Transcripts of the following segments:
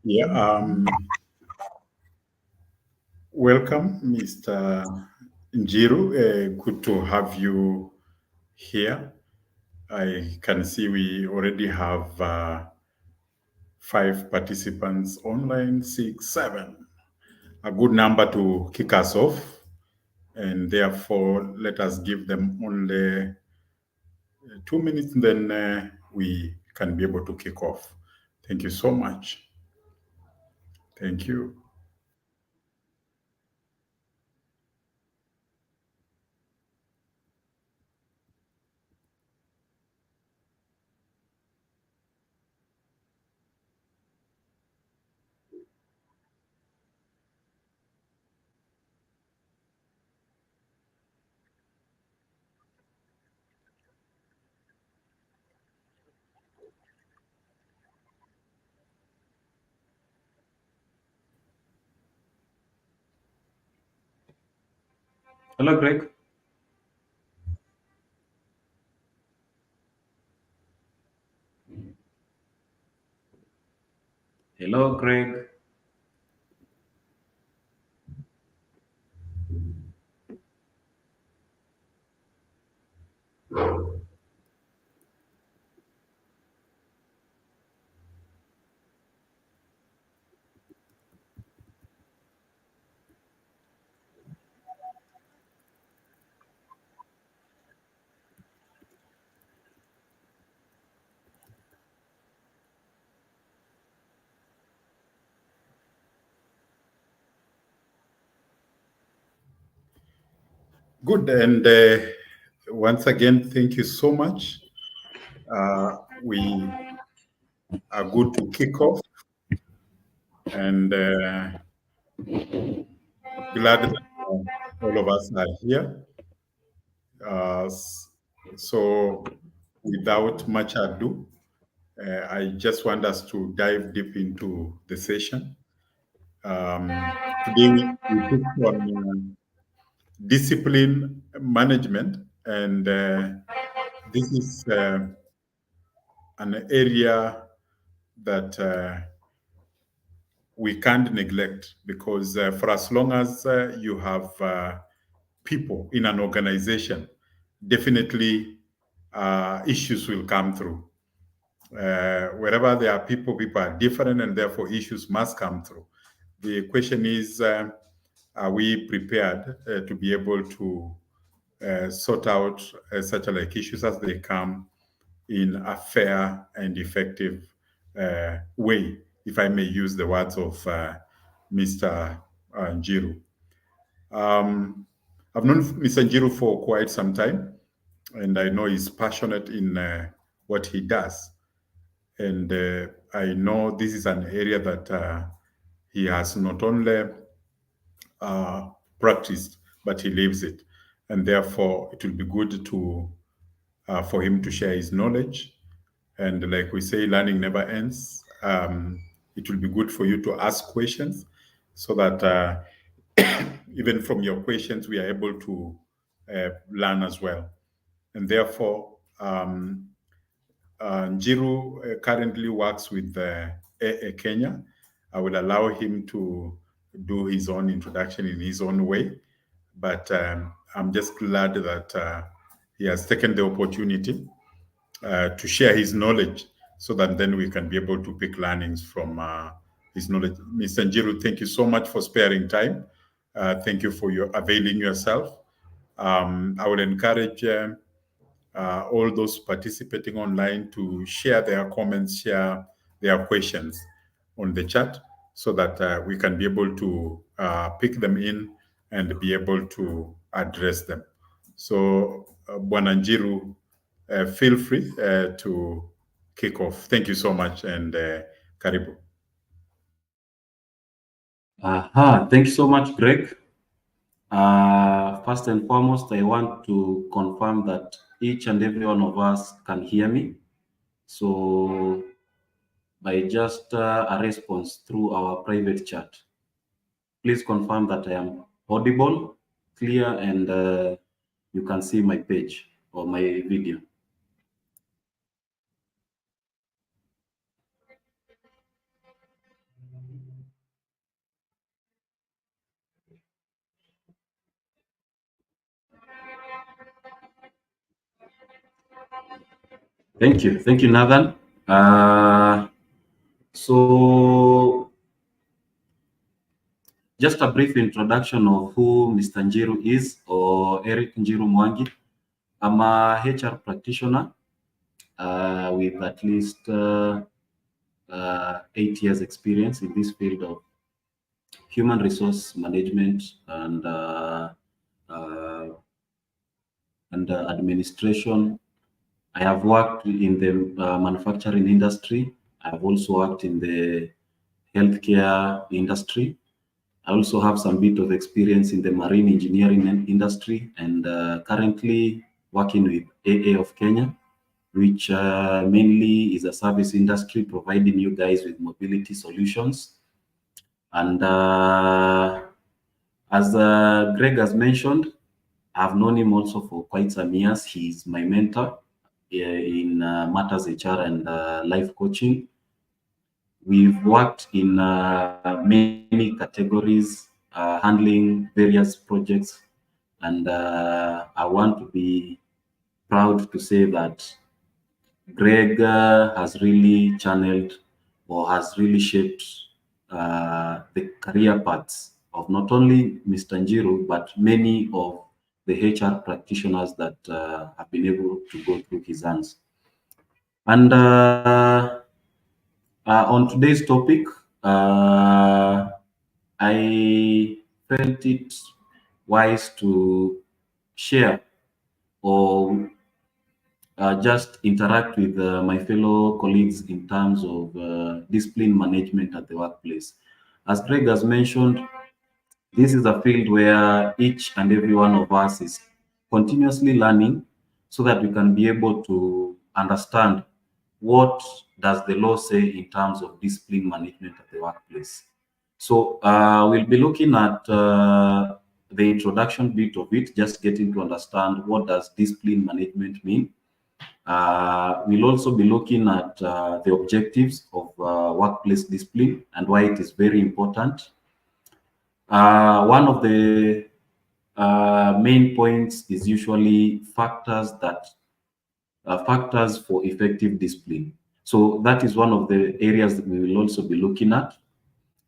Yeah, welcome, Mr. Njiru. Good to have you here. I can see we already have 5 participants online, 6, 7. A good number to kick us off. And therefore, let us give them only 2 minutes, then we can be able to kick off. Thank you so much. Thank you. Hello, Greg. Hello, Greg. Good. And once again, thank you so much. We are good to kick off, and glad that all of us are here. So, without much ado, I just want us to dive deep into the session. Today, we took on discipline management, and this is an area that we can't neglect because for as long as you have people in an organization, definitely issues will come through. Wherever there are people, people are different, and therefore issues must come through. The question is, are we prepared to be able to sort out such like issues as they come in a fair and effective way, if I may use the words of Mr. Njiru. I've known Mr. Njiru for quite some time, and I know he's passionate in what he does. And I know this is an area that he has not only practiced, but he lives it. And therefore, it will be good to for him to share his knowledge. And like we say, learning never ends. It will be good for you to ask questions so that even from your questions, we are able to learn as well. And therefore, Njiru currently works with AA Kenya. I will allow him to do his own introduction in his own way. But I'm just glad that he has taken the opportunity to share his knowledge so that then we can be able to pick learnings from his knowledge. Mr. Njiru, thank you so much for sparing time. Thank you for your availing yourself. I would encourage all those participating online to share their comments, share their questions on the chat so that we can be able to pick them in and be able to address them. So, Bwana Njiru, feel free to kick off. Thank you so much, and karibu. Aha, thank you so much, Greg. First and foremost, I want to confirm that each and every one of us can hear me. So, by just a response through our private chat, please confirm that I am audible, clear, and you can see my page. or my video. Thank you, Nathan. So just a brief introduction of who Mr. Njiru is, or Eric Njiru Mwangi. I'm a HR practitioner with at least 8 years experience in this field of human resource management uh, and administration. I have worked in the manufacturing industry. I've also worked in the healthcare industry. I also have some bit of experience in the marine engineering industry, and currently working with AA of Kenya, which mainly is a service industry providing you guys with mobility solutions. And as Greg has mentioned, I've known him also for quite some years. He's my mentor in matters HR and life coaching. We've worked in many categories, handling various projects, and I want to be proud to say that Greg has really channeled or has really shaped the career paths of not only Mr. Njiru, but many of the HR practitioners that have been able to go through his hands. And on today's topic, I felt it wise to share or just interact with my fellow colleagues in terms of discipline management at the workplace. As Greg has mentioned, this is a field where each and every one of us is continuously learning so that we can be able to understand what does the law say in terms of discipline management at the workplace. So we'll be looking at the introduction bit of it, just getting to understand what does discipline management mean. We'll also be looking at the objectives of workplace discipline and why it is very important. One of the main points is usually factors for effective discipline. So that is one of the areas that we will also be looking at.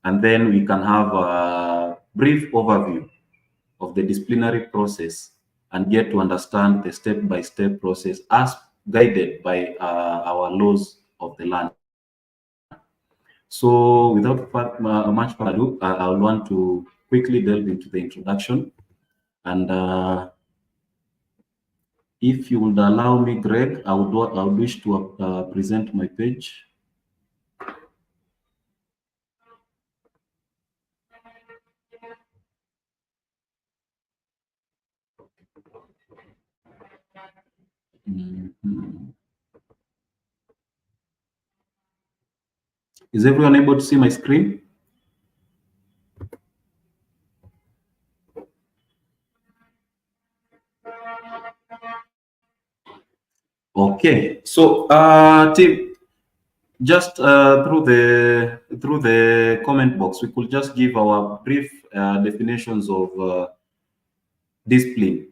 And then we can have a brief overview of the disciplinary process and get to understand the step-by-step process as guided by our laws of the land. So without much further ado, I want to quickly delve into the introduction. And if you would allow me, Greg, I would wish to present my page. Mhm. Is everyone able to see my screen? Okay, so team, just through the comment box, we could just give our brief definitions of discipline,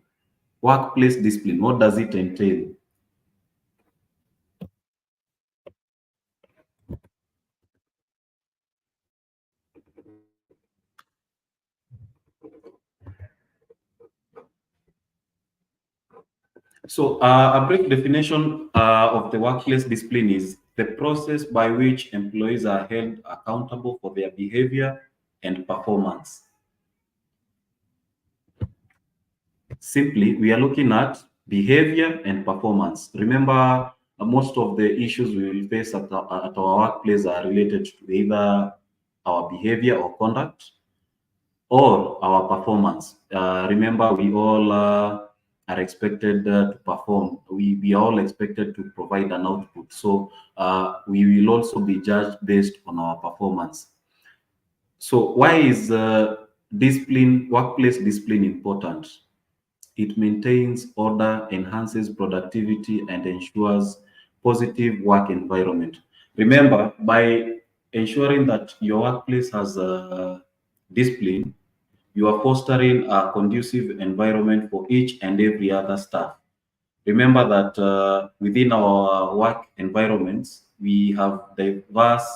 workplace discipline. What does it entail? So a brief definition of the workplace discipline is the process by which employees are held accountable for their behavior and performance. Simply, we are looking at behavior and performance. Remember, most of the issues we will face at our workplace are related to either our behavior or conduct or our performance. Remember, we all are expected to perform. We are all expected to provide an output. So we will also be judged based on our performance. So why is discipline, workplace discipline important? It maintains order, enhances productivity, and ensures positive work environment. Remember, by ensuring that your workplace has discipline, you are fostering a conducive environment for each and every other staff. Remember that within our work environments, we have diverse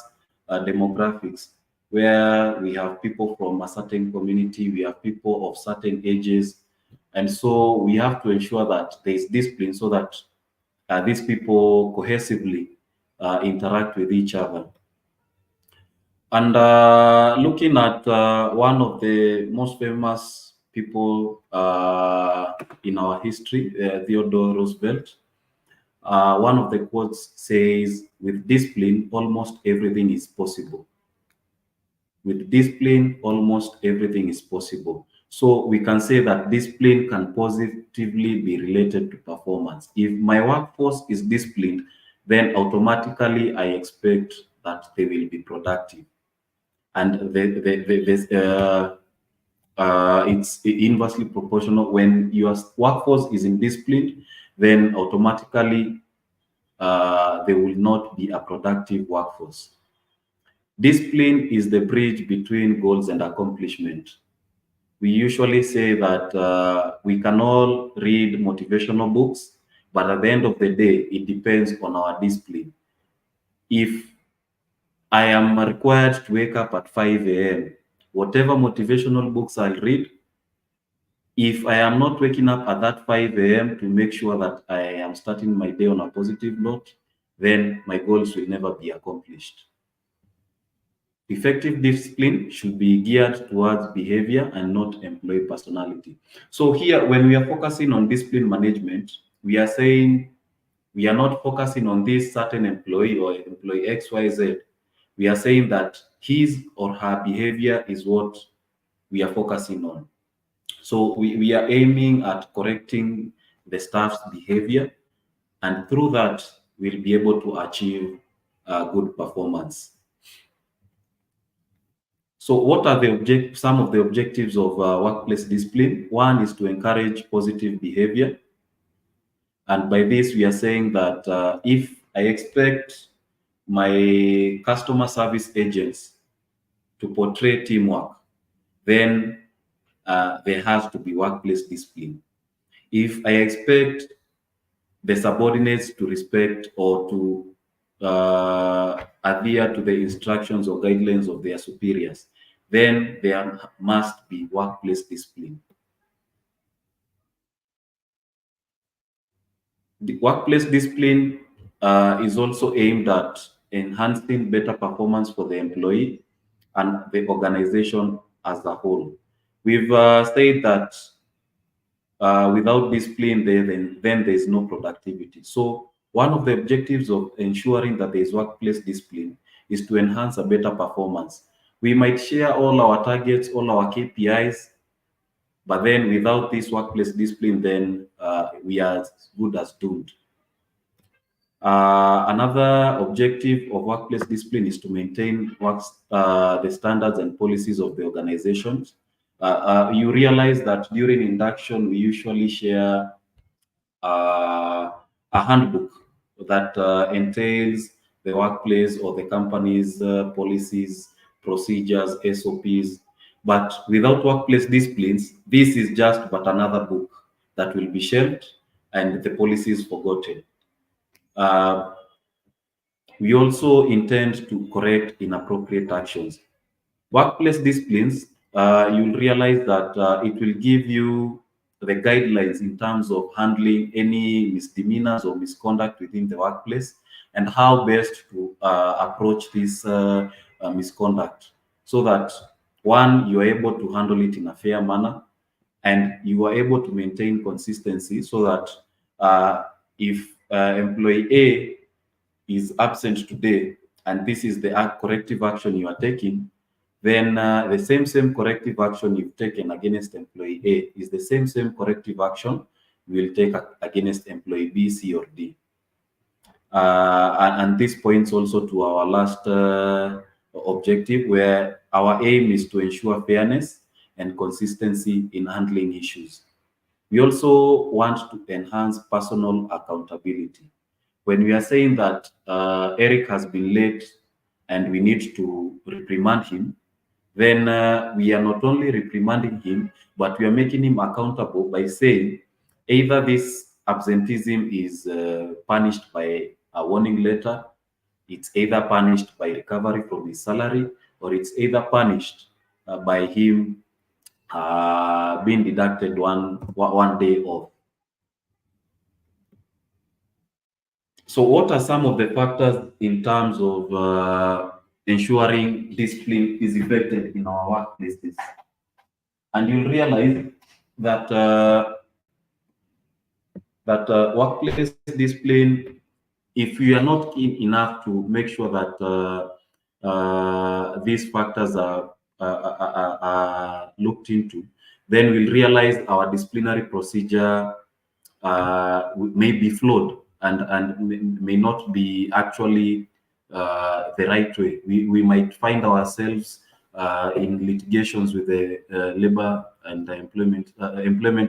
demographics where we have people from a certain community, we have people of certain ages, and so we have to ensure that there is discipline so that these people cohesively interact with each other. And looking at one of the most famous people in our history, Theodore Roosevelt, one of the quotes says, with discipline, almost everything is possible. With discipline, almost everything is possible. So we can say that discipline can positively be related to performance. If my workforce is disciplined, then automatically I expect that they will be productive. And it's inversely proportional. When your workforce is indisciplined, then automatically they will not be a productive workforce. Discipline is the bridge between goals and accomplishment. We usually say that we can all read motivational books, but at the end of the day, it depends on our discipline. If I am required to wake up at 5 a.m., whatever motivational books I'll read, if I am not waking up at that 5 a.m. to make sure that I am starting my day on a positive note, then my goals will never be accomplished. Effective discipline should be geared towards behavior and not employee personality. So here, when we are focusing on discipline management, we are saying we are not focusing on this certain employee or employee XYZ. We are saying that his or her behavior is what we are focusing on. So we are aiming at correcting the staff's behavior, and through that, we'll be able to achieve good performance. So what are some of the objectives of workplace discipline? One is to encourage positive behavior. And by this, we are saying that if I expect my customer service agents to portray teamwork, then there has to be workplace discipline. If I expect the subordinates to respect or to adhere to the instructions or guidelines of their superiors, then there must be workplace discipline. The workplace discipline is also aimed at enhancing better performance for the employee and the organization as a whole. We've said that without discipline, then there is no productivity. So one of the objectives of ensuring that there is workplace discipline is to enhance a better performance. We might share all our targets, all our KPIs, but then without this workplace discipline, then we are as good as doomed. Another objective of workplace discipline is to maintain the standards and policies of the organizations. You realize that during induction, we usually share a handbook that entails the workplace or the company's policies, procedures, SOPs. But without workplace disciplines, this is just but another book that will be shelved and the policy is forgotten. Uh, we also intend to correct inappropriate actions. Workplace disciplines, you'll realize that it will give you the guidelines in terms of handling any misdemeanors or misconduct within the workplace and how best to approach this misconduct so that one, you are able to handle it in a fair manner and you are able to maintain consistency so that if employee A is absent today and this is the corrective action you are taking, then the same corrective action you've taken against employee A is the same corrective action you will take against employee B, C, or D. And this points also to our last objective, where our aim is to ensure fairness and consistency in handling issues. We also want to enhance personal accountability. When we are saying that Eric has been late and we need to reprimand him, then we are not only reprimanding him, but we are making him accountable by saying either this absenteeism is punished by a warning letter, it's either punished by recovery from his salary, or it's either punished by him being deducted one day off. So, what are some of the factors in terms of ensuring discipline is effective in our workplaces? And you'll realize that workplace discipline, if we are not keen enough to make sure that these factors are looked into, then we'll realize our disciplinary procedure may be flawed and may not be actually the right way. We might find ourselves in litigations with the labor and the employment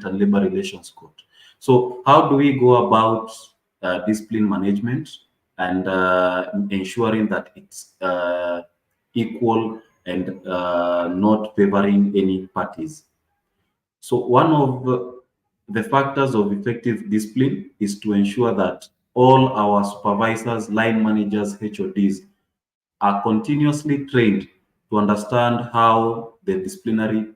and labor relations court. So how do we go about discipline management and ensuring that it's equal and not favoring any parties? So one of the factors of effective discipline is to ensure that all our supervisors, line managers, HODs are continuously trained to understand how the disciplinary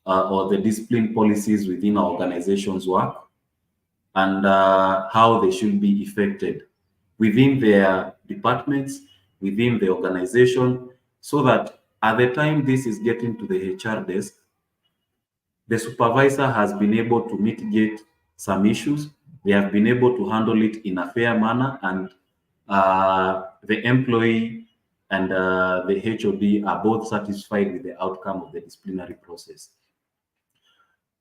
or the discipline policies within our organizations work, and how they should be effected within their departments, within the organization, so that at the time this is getting to the HR desk, the supervisor has been able to mitigate some issues. They have been able to handle it in a fair manner, and the employee and the HOD are both satisfied with the outcome of the disciplinary process.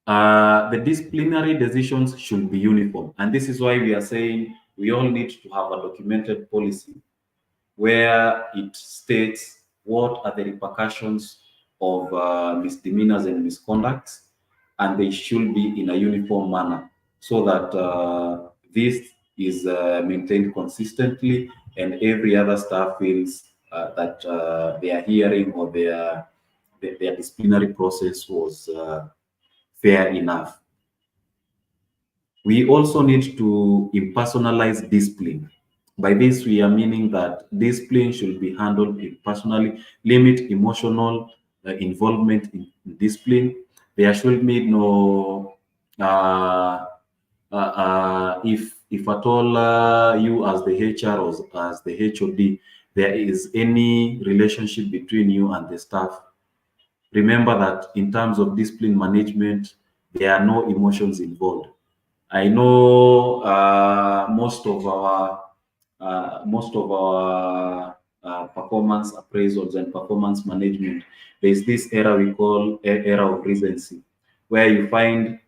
The disciplinary decisions should be uniform, and this is why we are saying we all need to have a documented policy where it states what are the repercussions of misdemeanors and misconducts, and they should be in a uniform manner so that this is maintained consistently and every other staff feels that their hearing or their disciplinary process was fair enough. We also need to impersonalize discipline. By this, we are meaning that discipline should be handled impersonally, limit emotional involvement in discipline. There should be no, if at all you as the HR or as the HOD, there is any relationship between you and the staff, remember that in terms of discipline management, there are no emotions involved. I know most of our performance appraisals and performance management. There's this era we call era of recency, where you find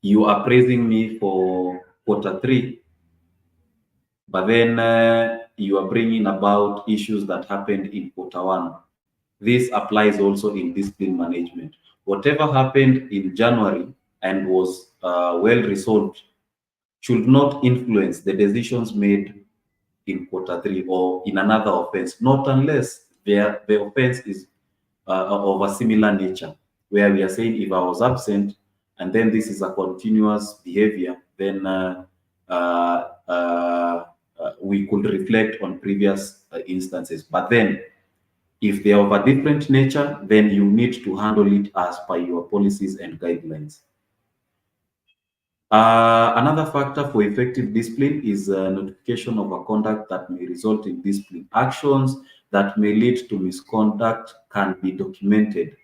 you are praising me for quarter 3, but then you are bringing about issues that happened in quarter 1. This applies also in discipline management. Whatever happened in January and was well resolved should not influence the decisions made in quarter 3 or in another offense, not unless the offense is of a similar nature, where we are saying if I was absent and then this is a continuous behavior, then we could reflect on previous instances. But then if they are of a different nature, then you need to handle it as per your policies and guidelines. Another factor for effective discipline is notification of a conduct that may result in discipline. Actions that may lead to misconduct can be documented.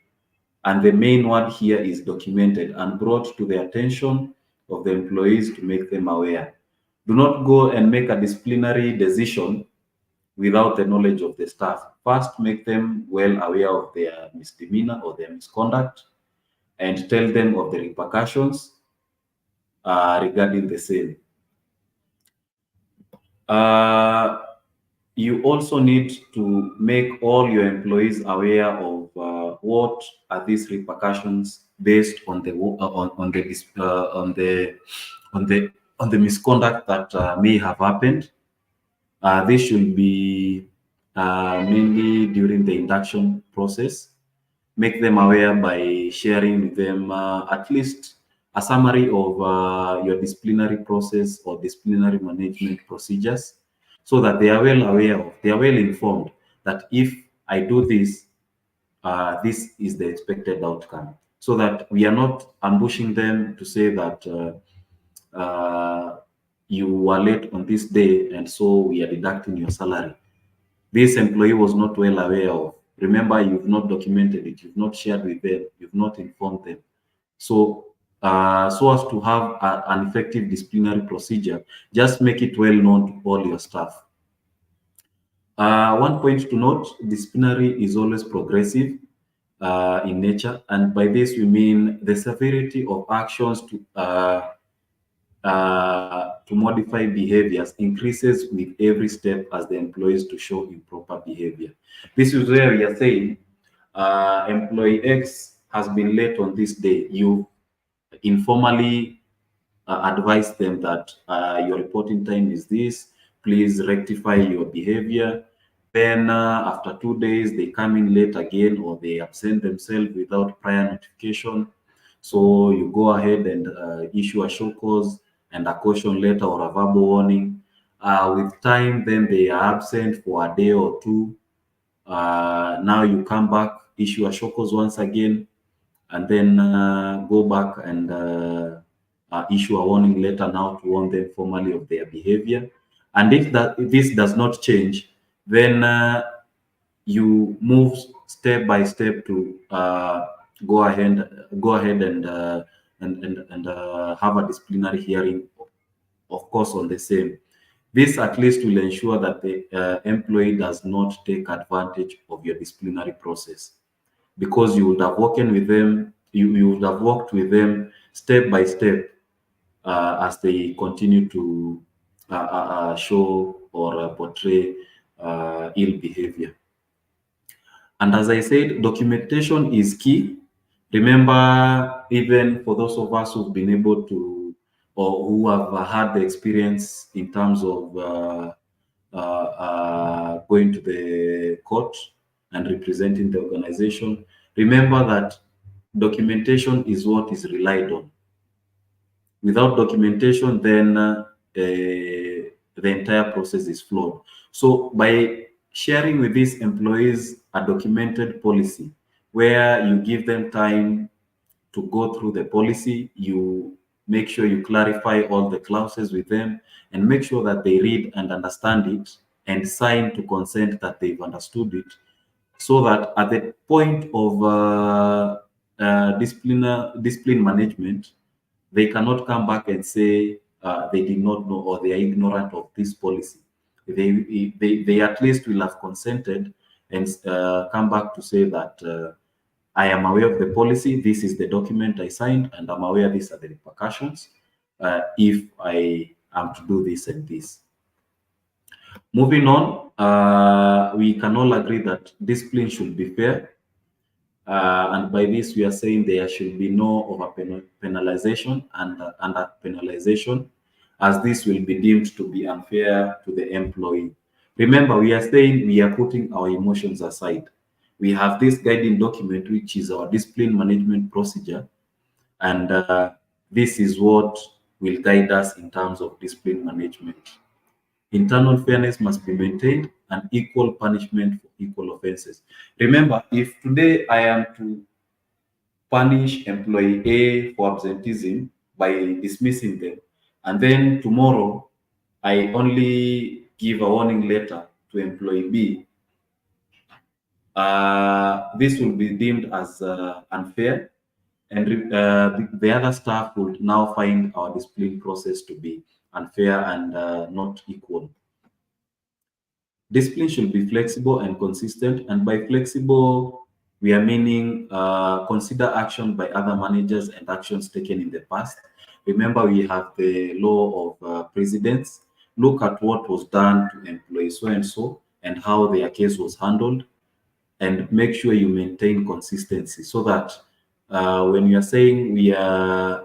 And the main word here is documented and brought to the attention of the employees to make them aware. Do not go and make a disciplinary decision without the knowledge of the staff. First, make them well aware of their misdemeanor or their misconduct and tell them of the repercussions regarding the same. You also need to make all your employees aware of what are these repercussions based on the on the on the misconduct that may have happened. This should be mainly during the induction process. Make them aware by sharing with them at least a summary of your disciplinary process or disciplinary management procedures, so that they are well aware of, they are well informed that if I do this, this is the expected outcome, so that we are not ambushing them to say that you were late on this day and so we are deducting your salary. This employee was not well aware of. Remember, you've not documented it, you've not shared with them, you've not informed them. So, so as to have an effective disciplinary procedure, just make it well known to all your staff. One point to note, disciplinary is always progressive in nature, and by this we mean the severity of actions to modify behaviors increases with every step as the employees to show improper behavior. This is where we are saying employee X has been late on this day. You informally advise them that your reporting time is this, please rectify your behavior. Then after 2 days, they come in late again or they absent themselves without prior notification. So you go ahead and issue a show cause and a caution letter or a verbal warning. With time, then they are absent for a day or two. Now you come back, issue a show cause once again, and then go back and issue a warning letter now to warn them formally of their behavior. And if this does not change, then you move step by step to go ahead and have a disciplinary hearing, of course, on the same. This at least will ensure that the employee does not take advantage of your disciplinary process, because you would have worked with them, you would have worked with them step by step as they continue to show or portray ill behavior. And as I said, documentation is key. Remember, even for those of us who've been able to, or who have had the experience in terms of going to the court and representing the organization, remember that documentation is what is relied on. Without documentation, then the entire process is flawed. So by sharing with these employees a documented policy where you give them time to go through the policy, you make sure you clarify all the clauses with them and make sure that they read and understand it and sign to consent that they've understood it, so that at the point of discipline management, they cannot come back and say they did not know or they are ignorant of this policy. They at least will have consented and come back to say that I am aware of the policy, this is the document I signed, and I'm aware these are the repercussions if I am to do this and this. Moving on, we can all agree that discipline should be fair. And by this, we are saying there should be no over penalization and under penalization, as this will be deemed to be unfair to the employee. Remember, we are saying we are putting our emotions aside. We have this guiding document, which is our discipline management procedure, and this is what will guide us in terms of discipline management. Internal fairness must be maintained and equal punishment for equal offenses. Remember, if today I am to punish employee A for absenteeism by dismissing them, and then tomorrow I only give a warning letter to employee B, this will be deemed as unfair, and the other staff would now find our discipline process to be unfair and not equal. Discipline should be flexible and consistent, and by flexible, we are meaning consider action by other managers and actions taken in the past. Remember, we have the law of precedents. Look at what was done to employee so and so and how their case was handled, and make sure you maintain consistency so that When you are saying we are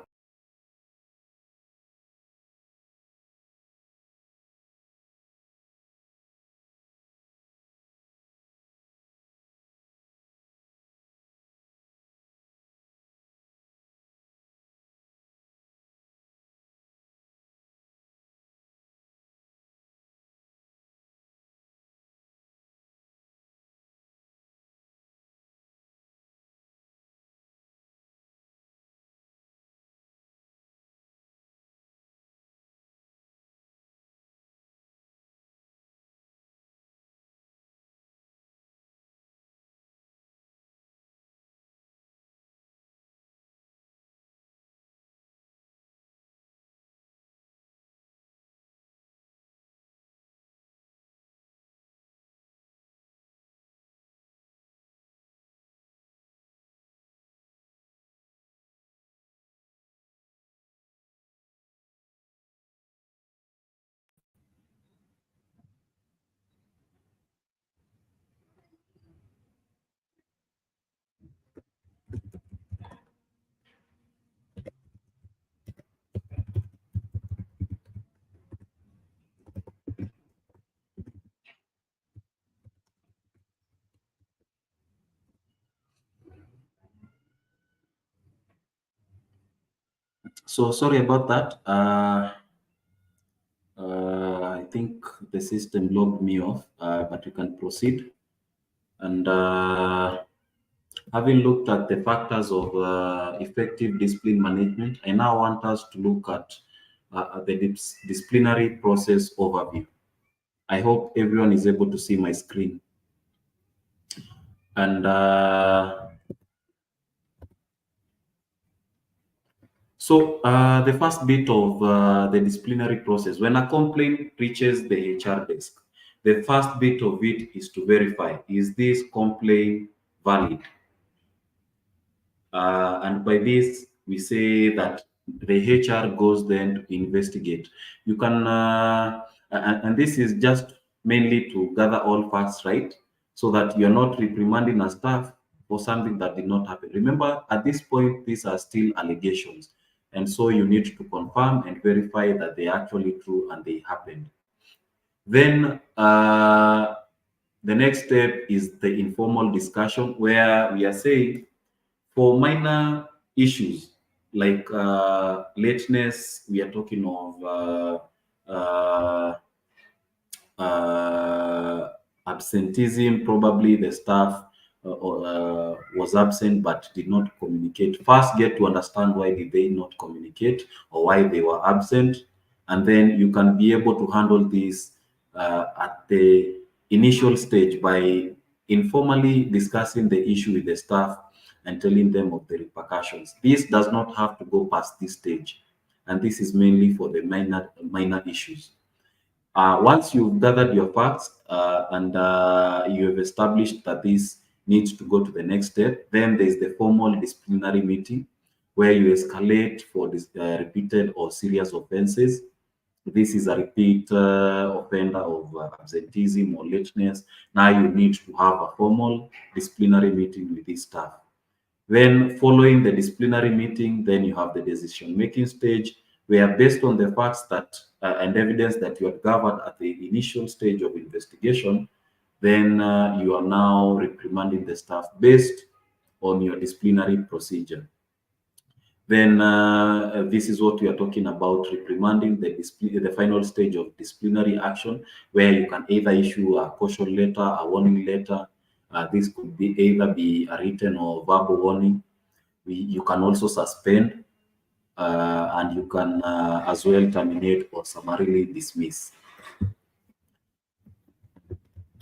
so sorry about that. I think the system logged me off, but you can proceed. And having looked at the factors of effective discipline management, I now want us to look at the disciplinary process overview. I hope everyone is able to see my screen. And the first bit of the disciplinary process, when a complaint reaches the HR desk, the first bit of it is to verify, is this complaint valid? And by this, we say that the HR goes then to investigate. You can, and this is just mainly to gather all facts, right? So that you're not reprimanding a staff for something that did not happen. Remember, at this point, these are still allegations. And so you need to confirm and verify that they are actually true and they happened. Then the next step is the informal discussion where we are saying, for minor issues like lateness, we are talking of absenteeism. Probably the staff was absent but did not communicate. First, get to understand why did they not communicate or why they were absent, and then you can be able to handle this at the initial stage by informally discussing the issue with the staff and telling them of the repercussions. This does not have to go past this stage, and this is mainly for the minor issues. Once you've gathered your facts and you have established that this needs to go to the next step, then there's the formal disciplinary meeting where you escalate for this, repeated or serious offenses. This is a repeat offender of absenteeism or lateness. Now you need to have a formal disciplinary meeting with this staff. Then following the disciplinary meeting, then you have the decision-making stage where based on the facts that and evidence that you have gathered at the initial stage of investigation, then you are now reprimanding the staff based on your disciplinary procedure. Then this is what we are talking about, reprimanding, the final stage of disciplinary action, where you can either issue a caution letter, a warning letter. This could be either be a written or verbal warning. You can also suspend, and you can as well terminate or summarily dismiss.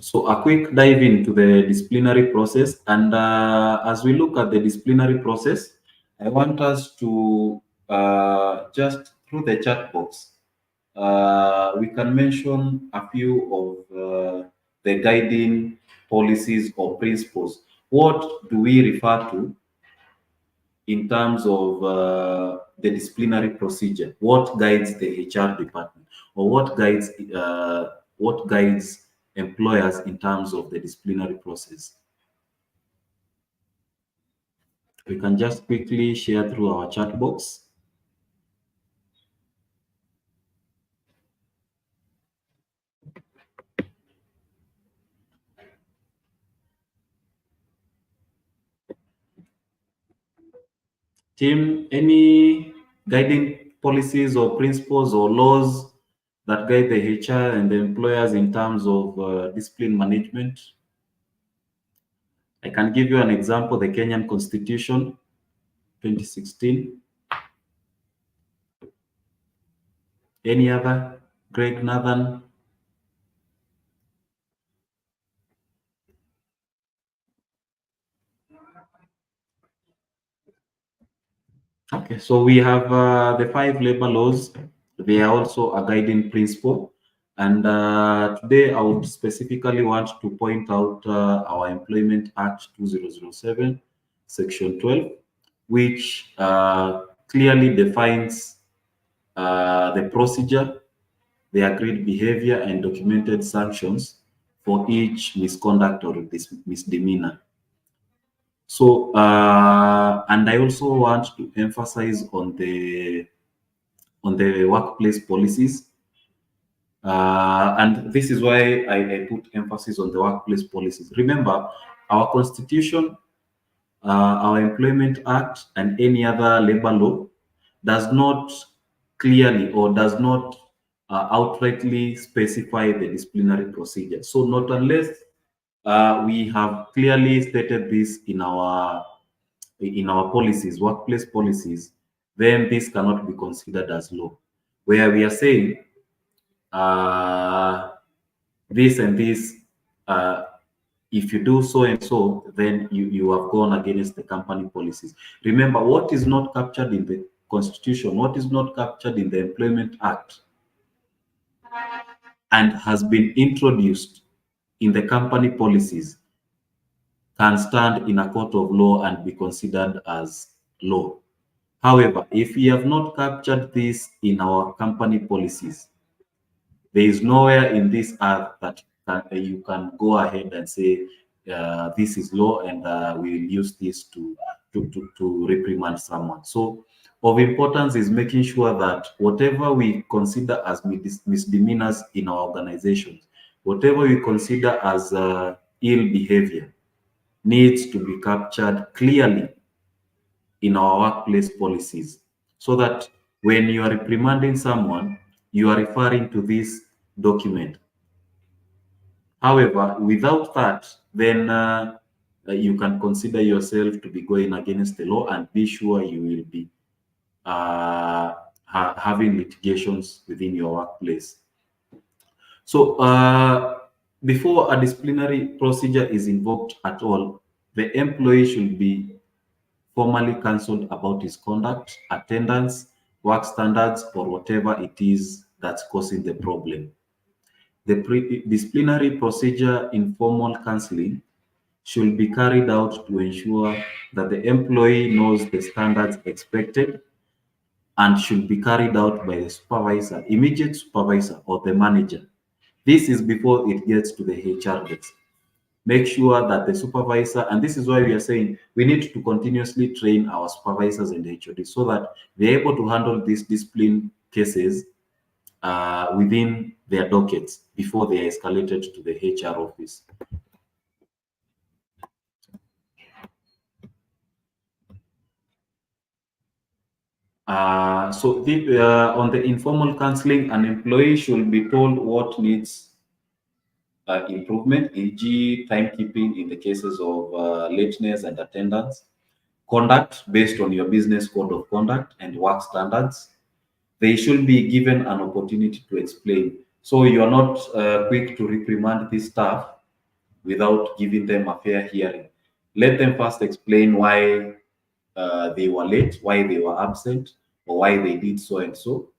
So a quick dive into the disciplinary process. And as we look at the disciplinary process, I want us to just through the chat box, we can mention a few of the guiding policies or principles. What do we refer to in terms of the disciplinary procedure? What guides the HR department, or what guides employers in terms of the disciplinary process? We can just quickly share through our chat box. Team, any guiding policies or principles or laws that guide the HR and the employers in terms of discipline management? I can give you an example, the Kenyan Constitution, 2016. Any other? Greg, Nathan? Okay, so we have the five labor laws. They are also a guiding principle. And today I would specifically want to point out our Employment Act 2007, Section 12, which clearly defines the procedure, the agreed behavior, and documented sanctions for each misconduct or misdemeanor. So, and I also want to emphasize on the workplace policies, and this is why I put emphasis on the workplace policies. Remember, our constitution, our employment act, and any other labor law does not clearly or does not outrightly specify the disciplinary procedure. So, not unless we have clearly stated this in our policies, workplace policies, then this cannot be considered as law. Where we are saying uh, this and this, uh, if you do so and so, then you have gone against the company policies. Remember, what is not captured in the Constitution, what is not captured in the Employment Act, and has been introduced in the company policies can stand in a court of law and be considered as law. However, if we have not captured this in our company policies, there is nowhere in this earth that you can go ahead and say this is law and we will use this to reprimand someone. So, of importance is making sure that whatever we consider as misdemeanors in our organizations, whatever we consider as ill behavior, needs to be captured clearly in our workplace policies so that when you are reprimanding someone, you are referring to this document. However, without that, then you can consider yourself to be going against the law and be sure you will be having litigations within your workplace. So, before a disciplinary procedure is invoked at all, the employee should be formally counseled about his conduct, attendance, work standards, or whatever it is that's causing the problem. The disciplinary procedure informal counseling should be carried out to ensure that the employee knows the standards expected and should be carried out by the supervisor, immediate supervisor, or the manager. This is before it gets to the HR desk. Make sure that the supervisor, and this is why we are saying we need to continuously train our supervisors and HODs so that they're able to handle these discipline cases within their dockets before they are escalated to the HR office. On the informal counseling, an employee should be told what needs improvement, e.g., timekeeping in the cases of lateness and attendance, conduct based on your business code of conduct and work standards. They should be given an opportunity to explain. So you are not quick to reprimand this staff without giving them a fair hearing. Let them first explain why they were late, why they were absent, or why they did so and so.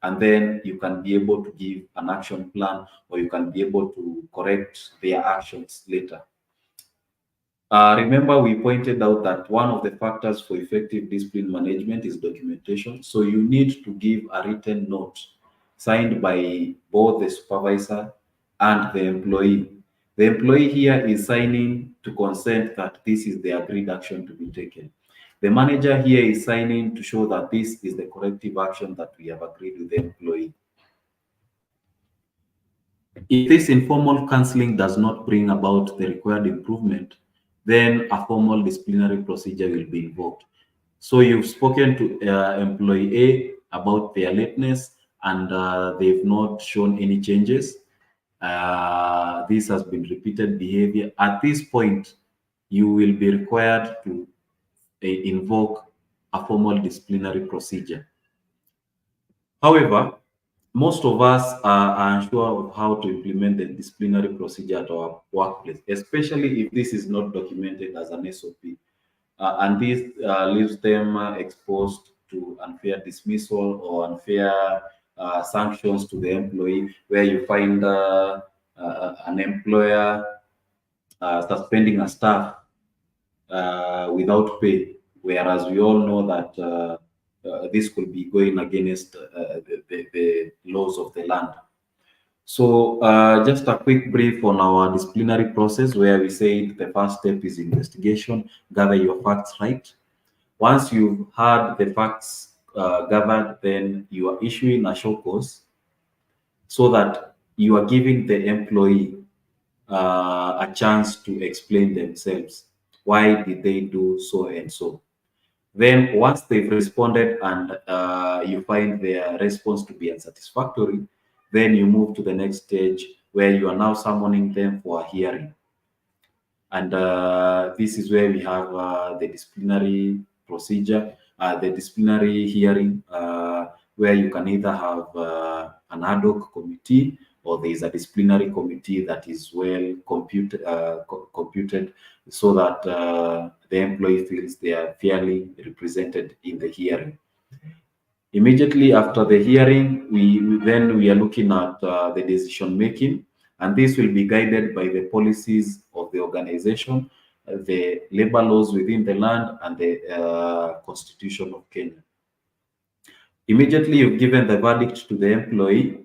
And then you can be able to give an action plan or you can be able to correct their actions later. Remember, we pointed out that one of the factors for effective discipline management is documentation. So you need to give a written note signed by both the supervisor and the employee. The employee here is signing to consent that this is the agreed action to be taken. The manager here is signing to show that this is the corrective action that we have agreed with the employee. If this informal counseling does not bring about the required improvement, then a formal disciplinary procedure will be invoked. So you've spoken to employee A about their lateness, and they've not shown any changes. This has been repeated behavior. At this point, you will be required to invoke a formal disciplinary procedure. However, most of us are unsure of how to implement the disciplinary procedure at our workplace, especially if this is not documented as an SOP. And this leaves them exposed to unfair dismissal or unfair sanctions to the employee, where you find an employer suspending a staff without pay, whereas we all know that this could be going against the laws of the land. So, just a quick brief on our disciplinary process, where we say the first step is investigation, gather your facts right. Once you've had the facts gathered, then you are issuing a show cause so that you are giving the employee a chance to explain themselves. Why did they do so and so? Then, once they've responded and you find their response to be unsatisfactory, then you move to the next stage where you are now summoning them for a hearing. And this is where we have the disciplinary procedure, the disciplinary hearing, where you can either have an ad hoc committee, or there is a disciplinary committee that is well computed so that the employee feels they are fairly represented in the hearing. Immediately after the hearing, we are looking at the decision making, and this will be guided by the policies of the organization, the labor laws within the land, and the Constitution of Kenya. Immediately you've given the verdict to the employee.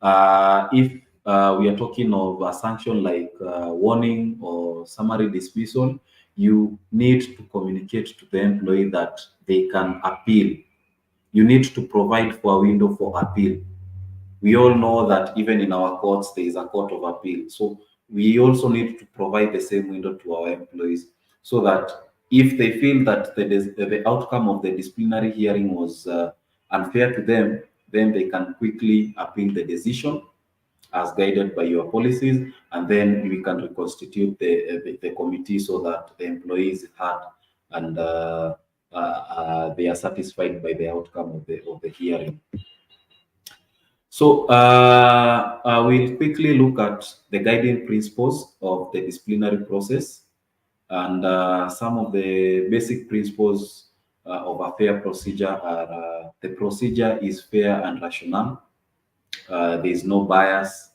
If we are talking of a sanction like warning or summary dismissal, you need to communicate to the employee that they can appeal. You need to provide for a window for appeal. We all know that even in our courts, there is a court of appeal. So we also need to provide the same window to our employees, so that if they feel that the outcome of the disciplinary hearing was unfair to them, then they can quickly appeal the decision as guided by your policies, and then we can reconstitute the committee so that the employees had and they are satisfied by the outcome of the hearing. So we'll quickly look at the guiding principles of the disciplinary process, and some of the basic principles of a fair procedure are the procedure is fair and rational. There is no bias,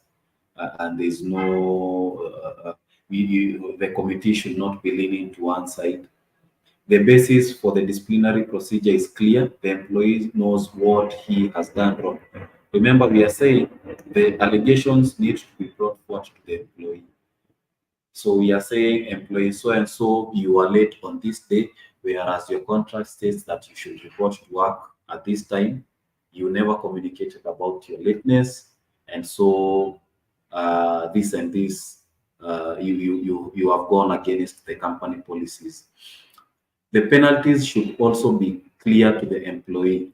and there is no the committee should not be leaning to one side. The basis for the disciplinary procedure is clear. The employee knows what he has done wrong. Remember, we are saying the allegations need to be brought forward to the employee. So we are saying, employee so and so, you are late on this day, whereas your contract states that you should report to work at this time. You never communicated about your lateness, and so this and this, you have gone against the company policies. The penalties should also be clear to the employee,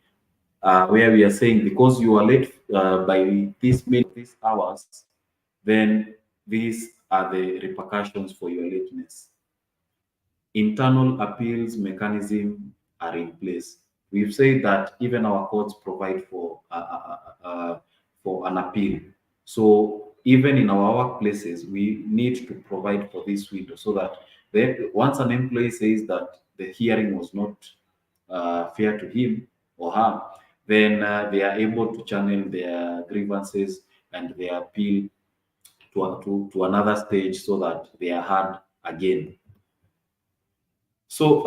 where we are saying because you are late by these hours, then these are the repercussions for your lateness. Internal appeals mechanism are in place. We've said that even our courts provide for an appeal. So even in our workplaces, we need to provide for this window, so that once an employee says that the hearing was not fair to him or her, then they are able to channel their grievances and their appeal to another stage, so that they are heard again. So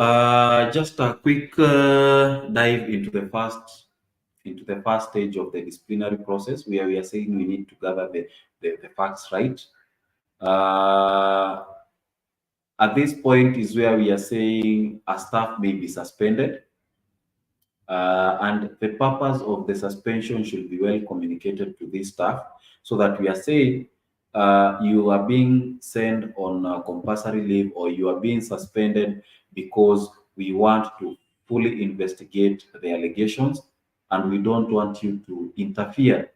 just a quick dive into the first stage of the disciplinary process, where we are saying we need to gather the facts right. Uh, At this point is where we are saying a staff may be suspended, and the purpose of the suspension should be well communicated to this staff, so that we are saying you are being sent on compulsory leave, or you are being suspended because we want to fully investigate the allegations, and we don't want you to interfere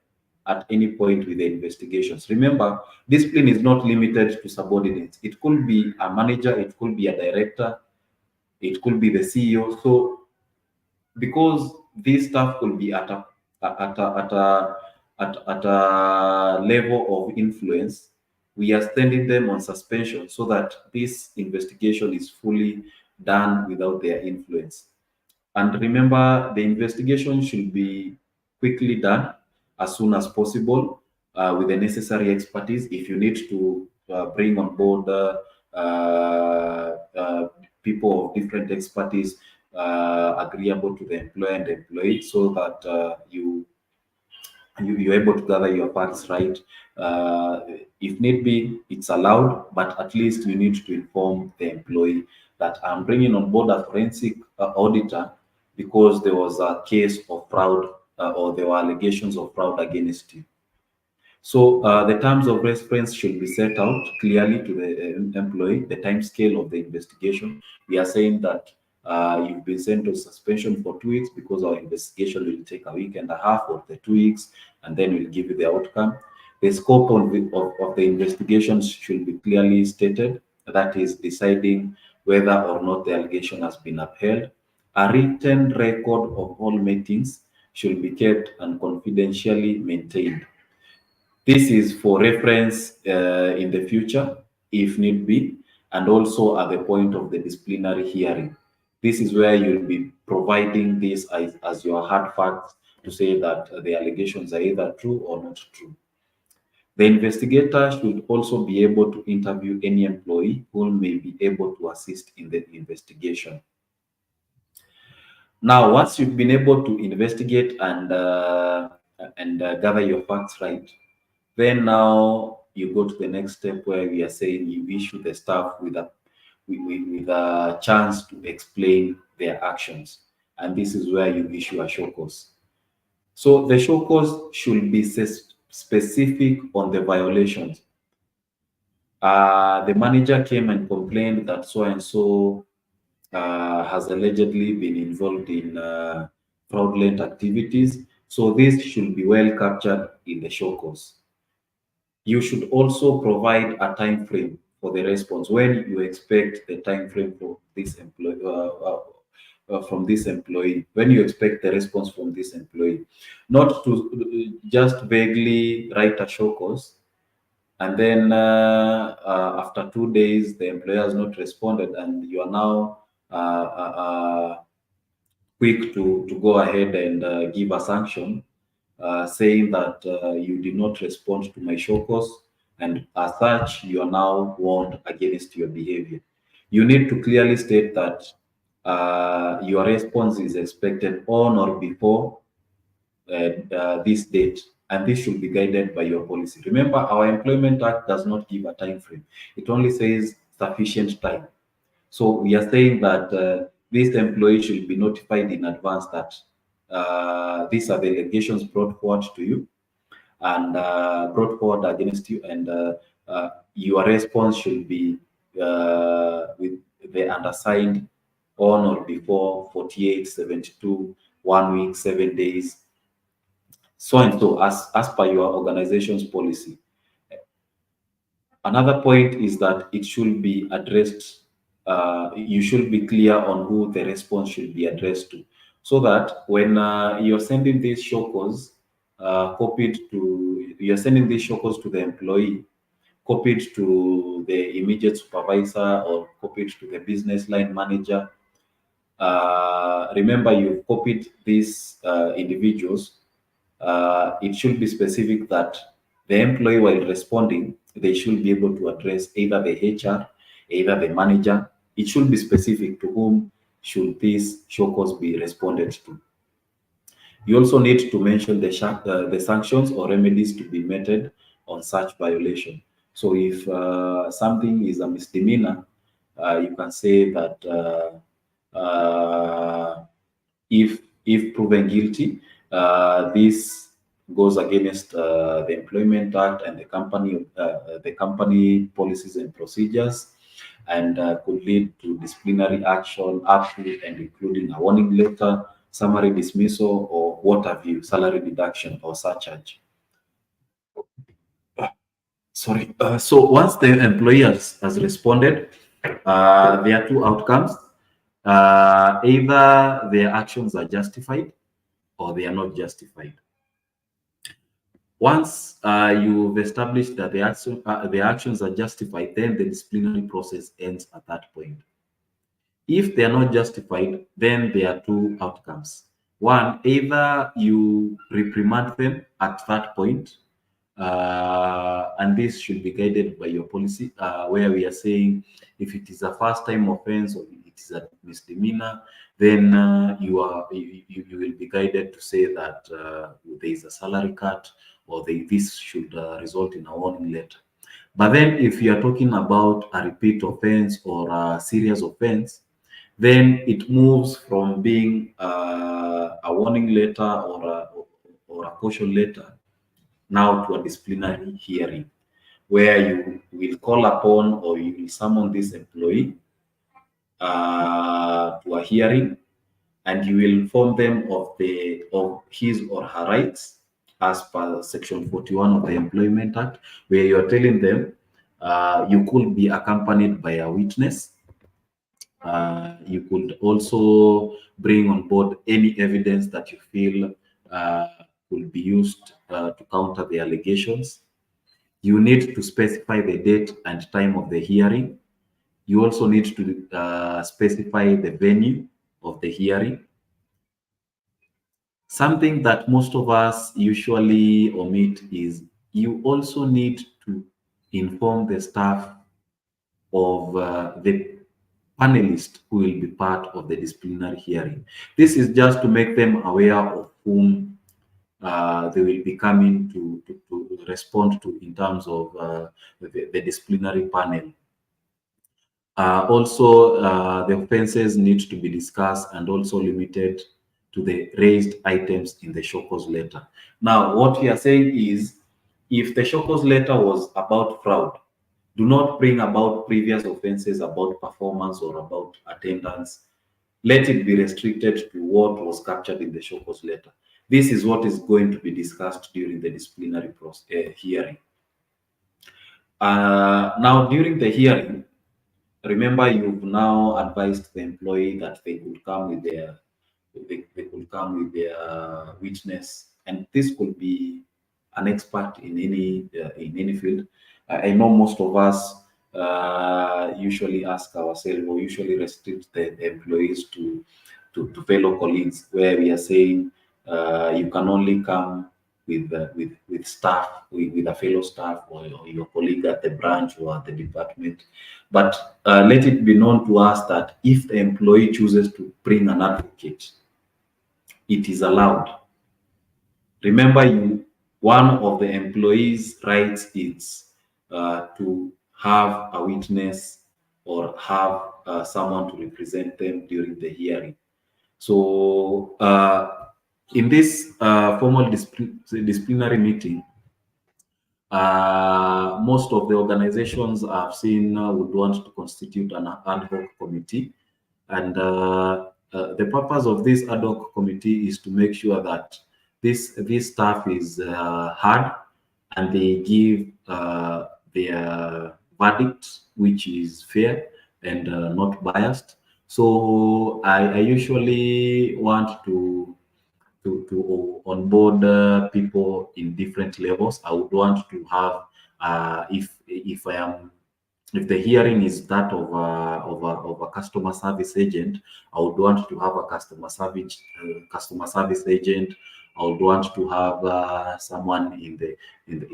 at any point with the investigations. Remember, discipline is not limited to subordinates. It could be a manager, it could be a director, it could be the CEO. So because this stuff could be at a level of influence, we are sending them on suspension so that this investigation is fully done without their influence. And remember, the investigation should be quickly done as soon as possible with the necessary expertise. If you need to bring on board people of different expertise agreeable to the employer and the employee, so that you're able to gather your facts right. Uh, if need be, it's allowed, but at least you need to inform the employee that I'm bringing on board a forensic auditor because there was a case of fraud or there were allegations of fraud against you. So the terms of reference should be set out clearly to the employee, the time scale of the investigation. We are saying that you've been sent to suspension for 2 weeks because our investigation will take a week and a half or the 2 weeks, and then we'll give you the outcome. The scope of the investigations should be clearly stated. That is deciding whether or not the allegation has been upheld. A written record of all meetings should be kept and confidentially maintained. This is for reference in the future, if need be, and also at the point of the disciplinary hearing. This is where you'll be providing this as your hard facts to say that the allegations are either true or not true. The investigator should also be able to interview any employee who may be able to assist in the investigation. Now, once you've been able to investigate and gather your facts right, then now you go to the next step where we are saying you issue the staff with a chance to explain their actions, and this is where you issue a show cause. So the show cause should be specific on the violations. The manager came and complained that so and so has allegedly been involved in fraudulent activities. So this should be well captured in the show cause. You should also provide a time frame for the response. When you expect the time frame for this employee from this employee, when you expect the response from this employee, not to just vaguely write a show cause and then after 2 days the employer has not responded and you are now quick to go ahead and give a sanction saying that you did not respond to my show cause, and as such, you are now warned against your behavior. You need to clearly state that your response is expected on or before this date, and this should be guided by your policy. Remember, our Employment Act does not give a time frame; it only says sufficient time. So we are saying that this employee should be notified in advance that these are the allegations brought forward to you and brought forward against you, and your response should be with the undersigned on or before 48, 72, 1 week, 7 days, so and so, as per your organization's policy. Another point is that it should be addressed, you should be clear on who the response should be addressed to, so that when you're sending these show cause, you're sending these show cause to the employee, copied to the immediate supervisor or copied to the business line manager. Remember, you've copied these individuals. It should be specific that the employee, while responding, they should be able to address either the HR, either the manager. It should be specific to whom should this show cause be responded to. You also need to mention the sanctions or remedies to be meted on such violation. So if something is a misdemeanor, you can say that if proven guilty, this goes against the Employment Act and the company policies and procedures, and could lead to disciplinary action up to and including a warning letter, summary dismissal, or what have you, salary deduction or surcharge. Sorry. So once the employee has responded, there are two outcomes. Either their actions are justified or they are not justified. Once you've established that the actions are justified, then the disciplinary process ends at that point. If they are not justified, then there are two outcomes. One, either you reprimand them at that point, and this should be guided by your policy, where we are saying if it is a first-time offense or it is a misdemeanor, then you will be guided to say that there is a salary cut, or this should result in a warning letter. But then if you are talking about a repeat offense or a serious offense, then it moves from being a warning letter or a caution letter now to a disciplinary hearing, where you will call upon or you will summon this employee to a hearing, and you will inform them of his or her rights as per Section 41 of the Employment Act, where you are telling them you could be accompanied by a witness. You could also bring on board any evidence that you feel will be used to counter the allegations. You need to specify the date and time of the hearing. You also need to specify the venue of the hearing. Something that most of us usually omit is you also need to inform the staff of the panelist who will be part of the disciplinary hearing. This is just to make them aware of whom they will be coming to respond to in terms of the disciplinary panel. Also, the offenses need to be discussed and also limited to the raised items in the show cause letter. Now, what we are saying is, if the show cause letter was about fraud, do not bring about previous offenses about performance or about attendance. Let it be restricted to what was captured in the show cause letter. This is what is going to be discussed during the disciplinary hearing. Now, during the hearing, remember, you've now advised the employee that they could come with their witness, and this could be an expert in any field. I know most of us usually ask ourselves, or usually restrict the employees to fellow colleagues, where we are saying you can only come with staff, with a fellow staff or your colleague at the branch or at the department. But let it be known to us that if the employee chooses to bring an advocate, it is allowed. Remember, one of the employees' rights is to have a witness or have someone to represent them during the hearing. So, in this formal disciplinary meeting, most of the organizations I've seen would want to constitute an ad hoc committee, and the purpose of this ad hoc committee is to make sure that this staff is heard and they give their verdict, which is fair and not biased. So I usually want to onboard people in different levels. I would want to have if the hearing is that of a customer service agent, I would want to have a customer service agent. I would want to have someone in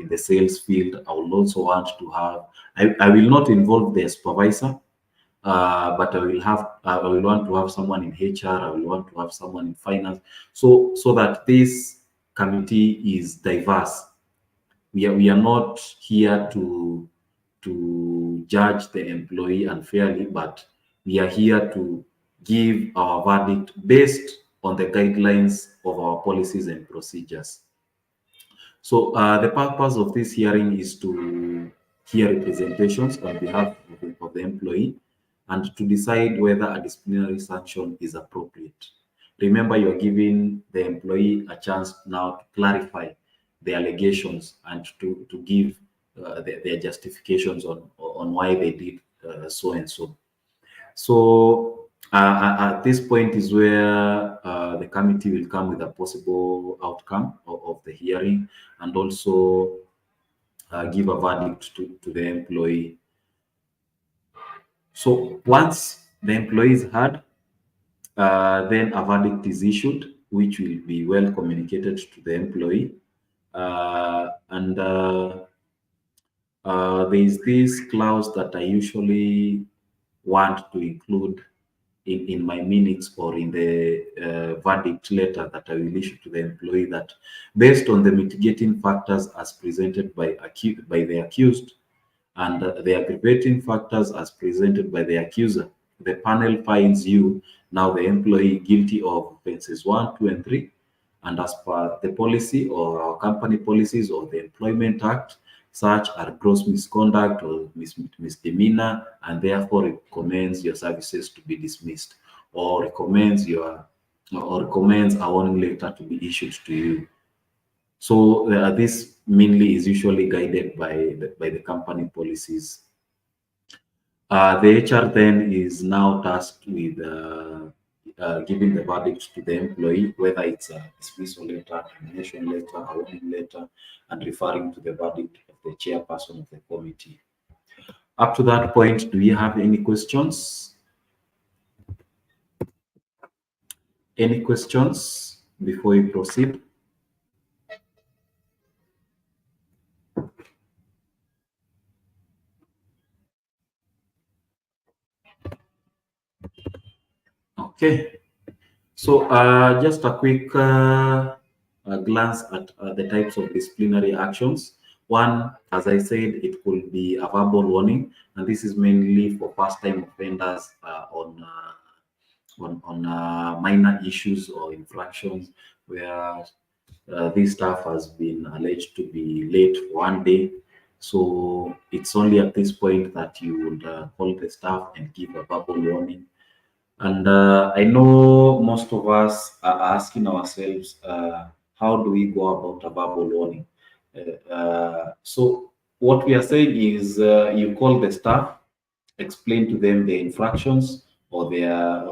the sales field. I would also want to have. I will not involve the supervisor, but I will want to have someone in HR. I will want to have someone in finance, so that this committee is diverse. We are not here to to judge the employee unfairly, but we are here to give our verdict based on the guidelines of our policies and procedures. So the purpose of this hearing is to hear representations on behalf of the employee and to decide whether a disciplinary sanction is appropriate. Remember, you're giving the employee a chance now to clarify the allegations and to give their justifications on why they did so and so. So at this point is where the committee will come with a possible outcome of the hearing and also give a verdict to the employee. So once the employee is heard, then a verdict is issued, which will be well communicated to the employee. And there is this clause that I usually want to include in my minutes or in the verdict letter that I will issue to the employee, that based on the mitigating factors as presented by the accused and the aggravating factors as presented by the accuser, the panel finds you, now the employee, guilty of offenses 1, 2, and 3. And as per the policy or our company policies or the Employment Act, such are gross misconduct or misdemeanor, and therefore recommends your services to be dismissed, or recommends a warning letter to be issued to you. So this mainly is usually guided by the company policies. The HR then is now tasked with giving the verdict to the employee, whether it's a dismissal letter, termination letter, a warning letter, and referring to the verdict of the chairperson of the committee. Up to that point, do you have any questions? Any questions before we proceed? Okay. So just a quick glance at the types of disciplinary actions. One, as I said, it could be a verbal warning, and this is mainly for first-time offenders on minor issues or infractions where this staff has been alleged to be late for 1 day. So it's only at this point that you would call the staff and give a verbal warning. And I know most of us are asking ourselves, how do we go about a verbal warning? So what we are saying is you call the staff, explain to them the infractions or their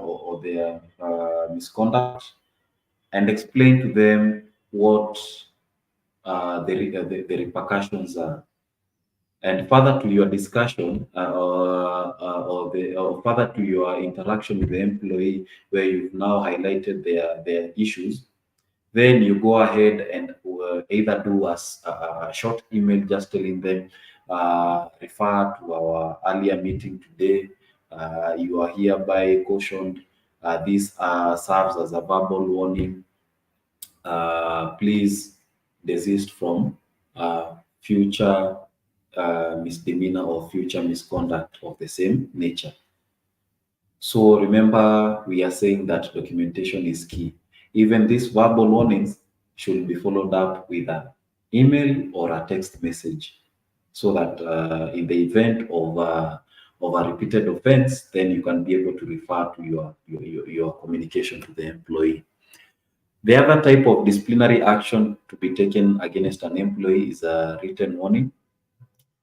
misconduct, and explain to them what the repercussions are. And further to your discussion or further to your interaction with the employee, where you've now highlighted their issues, then you go ahead and either do a short email just telling them, refer to our earlier meeting today. You are hereby cautioned. This serves as a verbal warning. Please desist from future misdemeanor or future misconduct of the same nature. So remember, we are saying that documentation is key. Even these verbal warnings should be followed up with an email or a text message, so that in the event of a repeated offense, then you can be able to refer to your communication to the employee. The other type of disciplinary action to be taken against an employee is a written warning,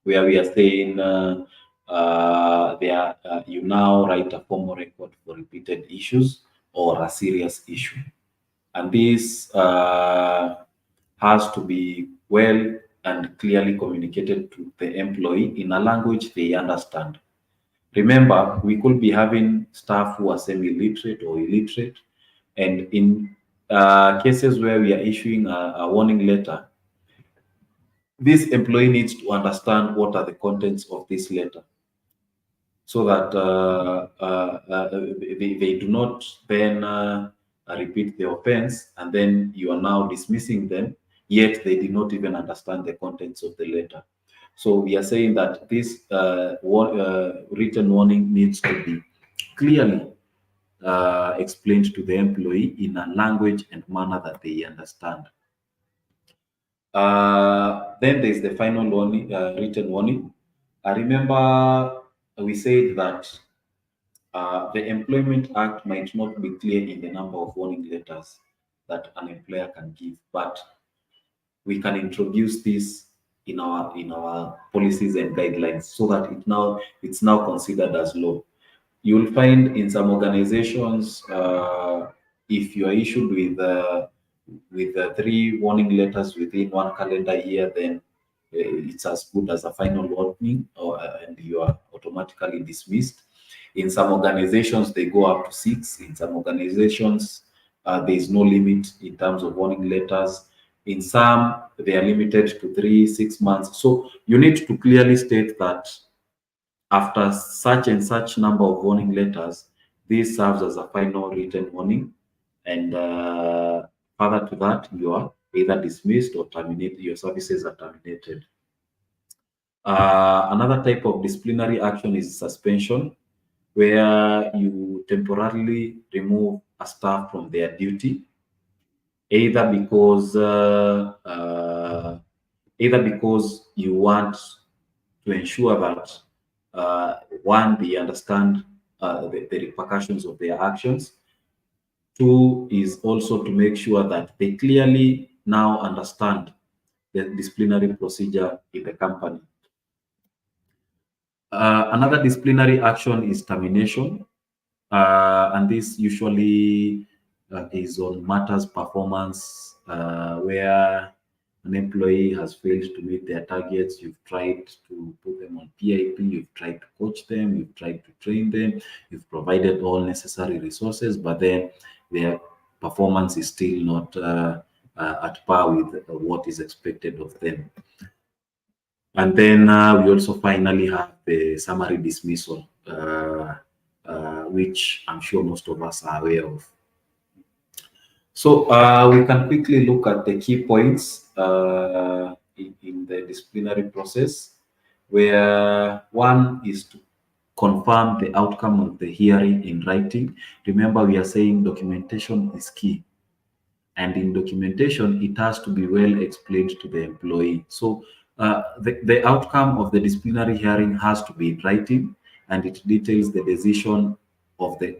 where we are saying you now write a formal record for repeated issues or a serious issue. And this has to be well and clearly communicated to the employee in a language they understand. Remember, we could be having staff who are semi-literate or illiterate, and in cases where we are issuing a warning letter, this employee needs to understand what are the contents of this letter, so that they do not then repeat the offense, and then you are now dismissing them, yet they did not even understand the contents of the letter. So we are saying that this written warning needs to be clearly explained to the employee in a language and manner that they understand. Then there's the final warning, written warning. I remember we said that the Employment Act might not be clear in the number of warning letters that an employer can give, but we can introduce this in our policies and guidelines so that it's now considered as law. You'll find in some organizations, if you are issued with three warning letters within one calendar year, then it's as good as a final warning, and you are automatically dismissed. In some organizations, they go up to six. In some organizations, there is no limit in terms of warning letters. In some, they are limited to 3 6 months. So you need to clearly state that after such and such number of warning letters, this serves as a final written warning, and further to that, you are either dismissed or terminated. Your services are terminated. Another type of disciplinary action is suspension, where you temporarily remove a staff from their duty, either because uh, uh, either because you want to ensure that one, they understand the repercussions of their actions. Two is also to make sure that they clearly now understand the disciplinary procedure in the company. Another disciplinary action is termination, and this usually is on matters performance, where an employee has failed to meet their targets. You've tried to put them on PIP, you've tried to coach them, you've tried to train them, you've provided all necessary resources, but then their performance is still not at par with what is expected of them. And then we also finally have the summary dismissal, which I'm sure most of us are aware of. So we can quickly look at the key points in the disciplinary process, where one is to confirm the outcome of the hearing in writing. Remember, we are saying documentation is key. And in documentation, it has to be well explained to the employee. So the outcome of the disciplinary hearing has to be in writing, and it details the decision of the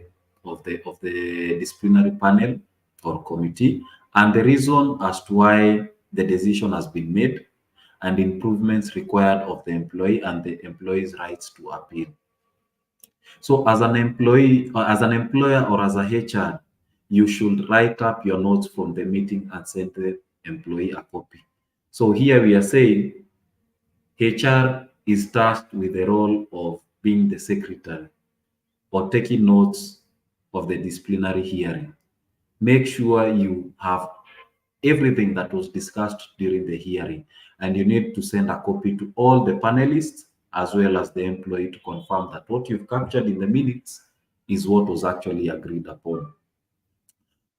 disciplinary panel or committee, and the reason as to why the decision has been made, and improvements required of the employee and the employee's rights to appeal. So as an employee, or as an employer, or as a HR, you should write up your notes from the meeting and send the employee a copy. So here we are saying HR is tasked with the role of being the secretary or taking notes of the disciplinary hearing. Make sure you have everything that was discussed during the hearing, and you need to send a copy to all the panelists as well as the employee to confirm that what you've captured in the minutes is what was actually agreed upon.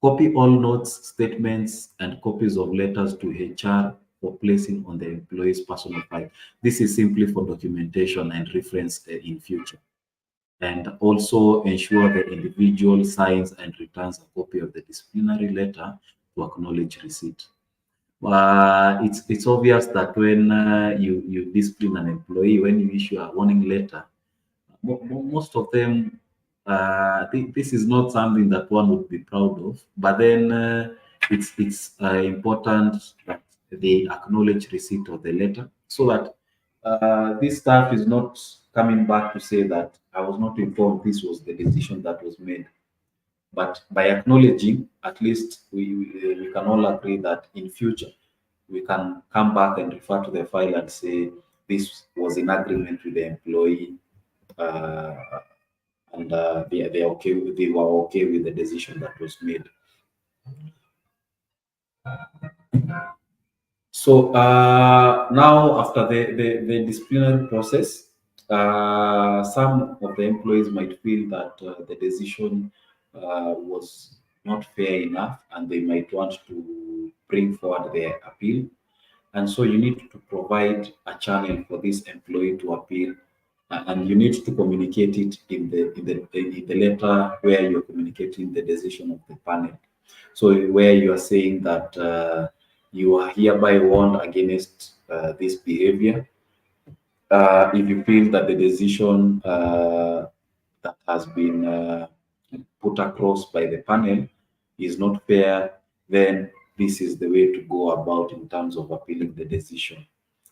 Copy all notes, statements, and copies of letters to HR for placing on the employee's personal file. This is simply for documentation and reference in future. And also ensure the individual signs and returns a copy of the disciplinary letter to acknowledge receipt. It's obvious that when you discipline an employee, when you issue a warning letter, most of them, this is not something that one would be proud of. But then it's important that they acknowledge receipt of the letter, so that this staff is not coming back to say that I was not informed this was the decision that was made. But by acknowledging, at least we can all agree that in future we can come back and refer to the file and say this was in agreement with the employee, uh, and they were okay with the decision that was made. So now, after the disciplinary process, some of the employees might feel that the decision was not fair enough, and they might want to bring forward their appeal. And so you need to provide a channel for this employee to appeal, and you need to communicate it in the letter where you're communicating the decision of the panel. So where you are saying that you are hereby warned against this behavior. If you feel that the decision that has been put across by the panel is not fair, then this is the way to go about in terms of appealing the decision.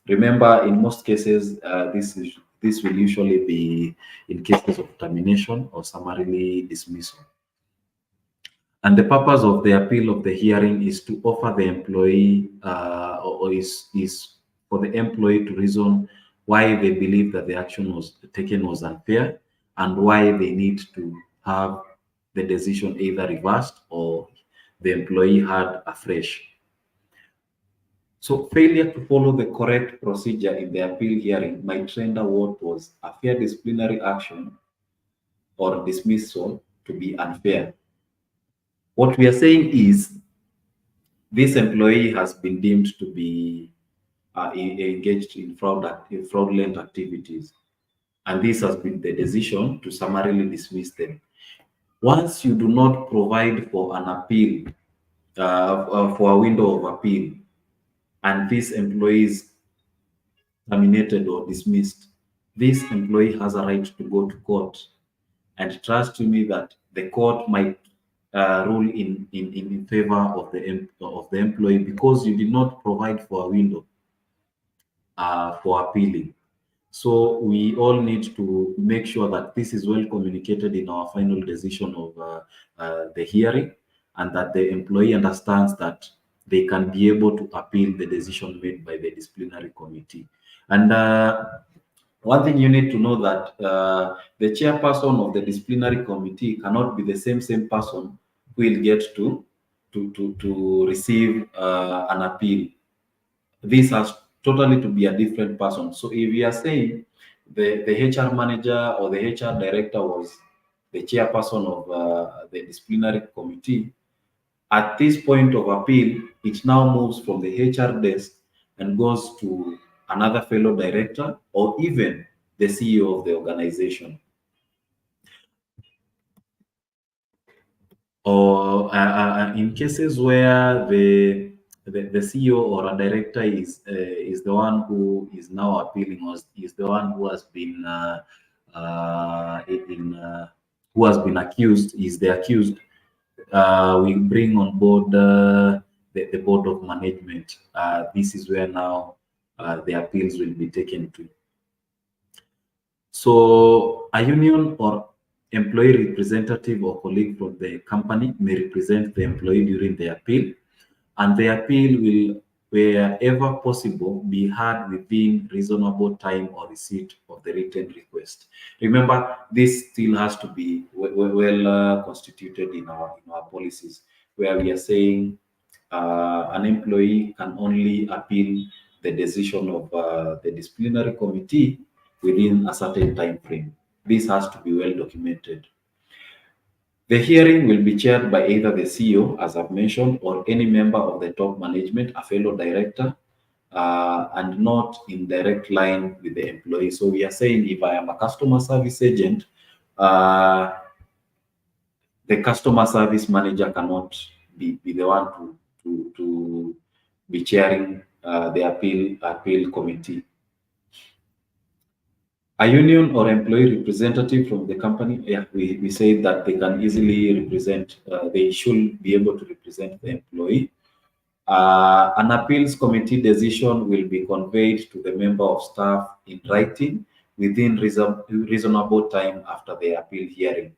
Remember, in most cases, this will usually be in cases of termination or summarily dismissal. And the purpose of the appeal of the hearing is to offer the employee, or is for the employee to reason why they believe that the action was taken was unfair, and why they need to have the decision either reversed or the employee had afresh. So failure to follow the correct procedure in the appeal hearing might render what was a fair disciplinary action or dismissal to be unfair. What we are saying is this employee has been deemed to be engaged in fraudulent activities, and this has been the decision to summarily dismiss them. Once you do not provide for an appeal, for a window of appeal, and this employee is terminated or dismissed, this employee has a right to go to court. And trust me that the court might rule in favor of the employee, because you did not provide for a window for appealing. So we all need to make sure that this is well communicated in our final decision of the hearing, and that the employee understands that they can be able to appeal the decision made by the disciplinary committee. And one thing you need to know that the chairperson of the disciplinary committee cannot be the same person who will get to receive an appeal. This has totally to be a different person. So if you are saying the HR manager or the HR director was the chairperson of the disciplinary committee, at this point of appeal, it now moves from the HR desk and goes to another fellow director or even the CEO of the organization. Or in cases where the CEO or a director is the one who is now appealing, or is the one who has been who has been accused, is the accused, we bring on board the board of management. This is where now the appeals will be taken to. So a union or employee representative or colleague from the company may represent the employee during the appeal, and the appeal will, wherever possible, be heard within reasonable time or receipt of the written request. Remember, this still has to be well constituted in our policies, where we are saying an employee can only appeal the decision of the disciplinary committee within a certain time frame. This has to be well documented. The hearing will be chaired by either the CEO, as I've mentioned, or any member of the top management, a fellow director, and not in direct line with the employee. So we are saying, if I am a customer service agent, the customer service manager cannot be the one to be chairing the appeal committee. A union or employee representative from the company, yeah, we say that they can easily represent, they should be able to represent the employee. An appeals committee decision will be conveyed to the member of staff in writing within reasonable time after the appeal hearing.